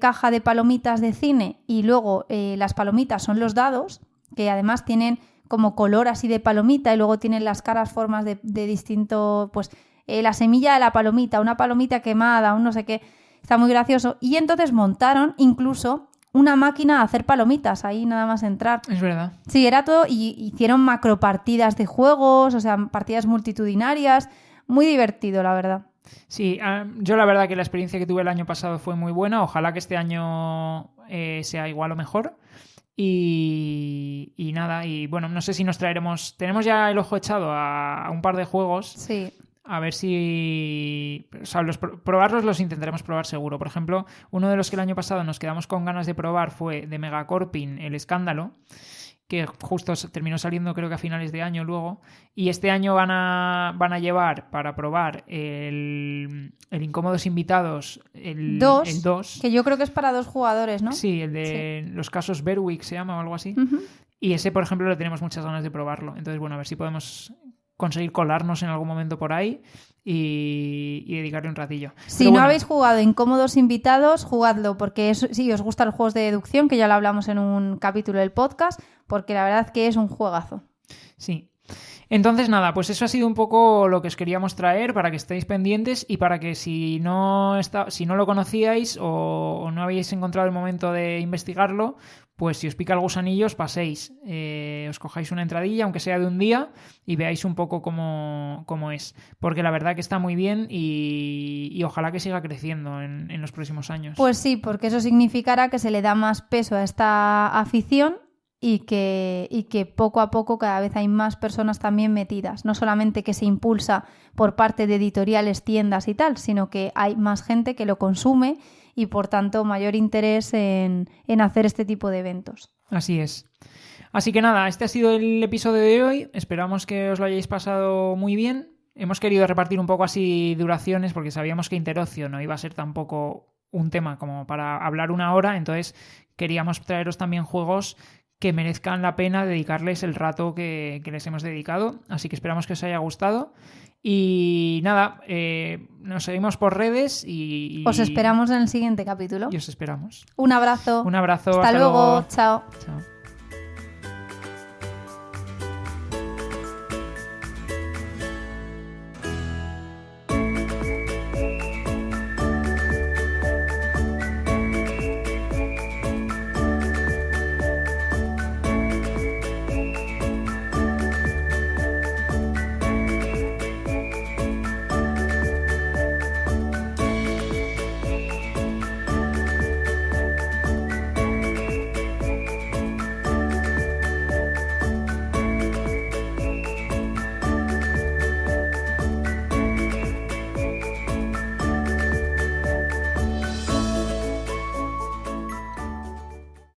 Speaker 1: caja de palomitas de cine y luego las palomitas son los dados, que además tienen como color así de palomita y luego tienen las caras formas de distinto, pues la semilla de la palomita, una palomita quemada, un no sé qué, está muy gracioso. Y entonces montaron incluso una máquina a hacer palomitas, ahí nada más entrar.
Speaker 2: Es verdad.
Speaker 1: Sí, era todo, y hicieron macropartidas de juegos, o sea, partidas multitudinarias, muy divertido, la verdad.
Speaker 2: Sí, yo la verdad que la experiencia que tuve el año pasado fue muy buena, ojalá que este año sea igual o mejor. Y nada, y bueno, no sé si nos traeremos, tenemos ya el ojo echado a un par de juegos.
Speaker 1: Sí.
Speaker 2: A ver si... O sea, probarlos los intentaremos probar seguro. Por ejemplo, uno de los que el año pasado nos quedamos con ganas de probar fue de Megacorpin, El Escándalo, que justo terminó saliendo creo que a finales de año luego. Y este año van a llevar para probar el Incómodos Invitados, el 2.
Speaker 1: Que yo creo que es para 2 jugadores, ¿no?
Speaker 2: Sí, el de los casos Berwick se llama o algo así.
Speaker 1: Uh-huh.
Speaker 2: Y ese, por ejemplo, le tenemos muchas ganas de probarlo. Entonces, bueno, a ver si podemos conseguir colarnos en algún momento por ahí y dedicarle un ratillo.
Speaker 1: Si no habéis jugado Incómodos Invitados, jugadlo, porque si os gustan los juegos de deducción, que ya lo hablamos en un capítulo del podcast, porque la verdad que es un juegazo.
Speaker 2: Sí. Entonces, nada, pues eso ha sido un poco lo que os queríamos traer para que estéis pendientes y para que si no lo conocíais o no habéis encontrado el momento de investigarlo, pues si os pica el gusanillo os paséis, os cojáis una entradilla, aunque sea de un día, y veáis un poco cómo es. Porque la verdad que está muy bien y ojalá que siga creciendo en los próximos años.
Speaker 1: Pues sí, porque eso significará que se le da más peso a esta afición y que poco a poco cada vez hay más personas también metidas. No solamente que se impulsa por parte de editoriales, tiendas y tal, sino que hay más gente que lo consume y por tanto mayor interés en hacer este tipo de eventos.
Speaker 2: Así es. Así que nada, este ha sido el episodio de hoy. Esperamos que os lo hayáis pasado muy bien. Hemos querido repartir un poco así duraciones porque sabíamos que Interocio no iba a ser tampoco un tema como para hablar 1 hora, entonces queríamos traeros también juegos que merezcan la pena dedicarles el rato que les hemos dedicado. Así que esperamos que os haya gustado. Y nada, nos seguimos por redes y...
Speaker 1: Os esperamos en el siguiente capítulo.
Speaker 2: Y os esperamos.
Speaker 1: Un abrazo.
Speaker 2: Un abrazo.
Speaker 1: Hasta luego. Chao.
Speaker 2: Chao.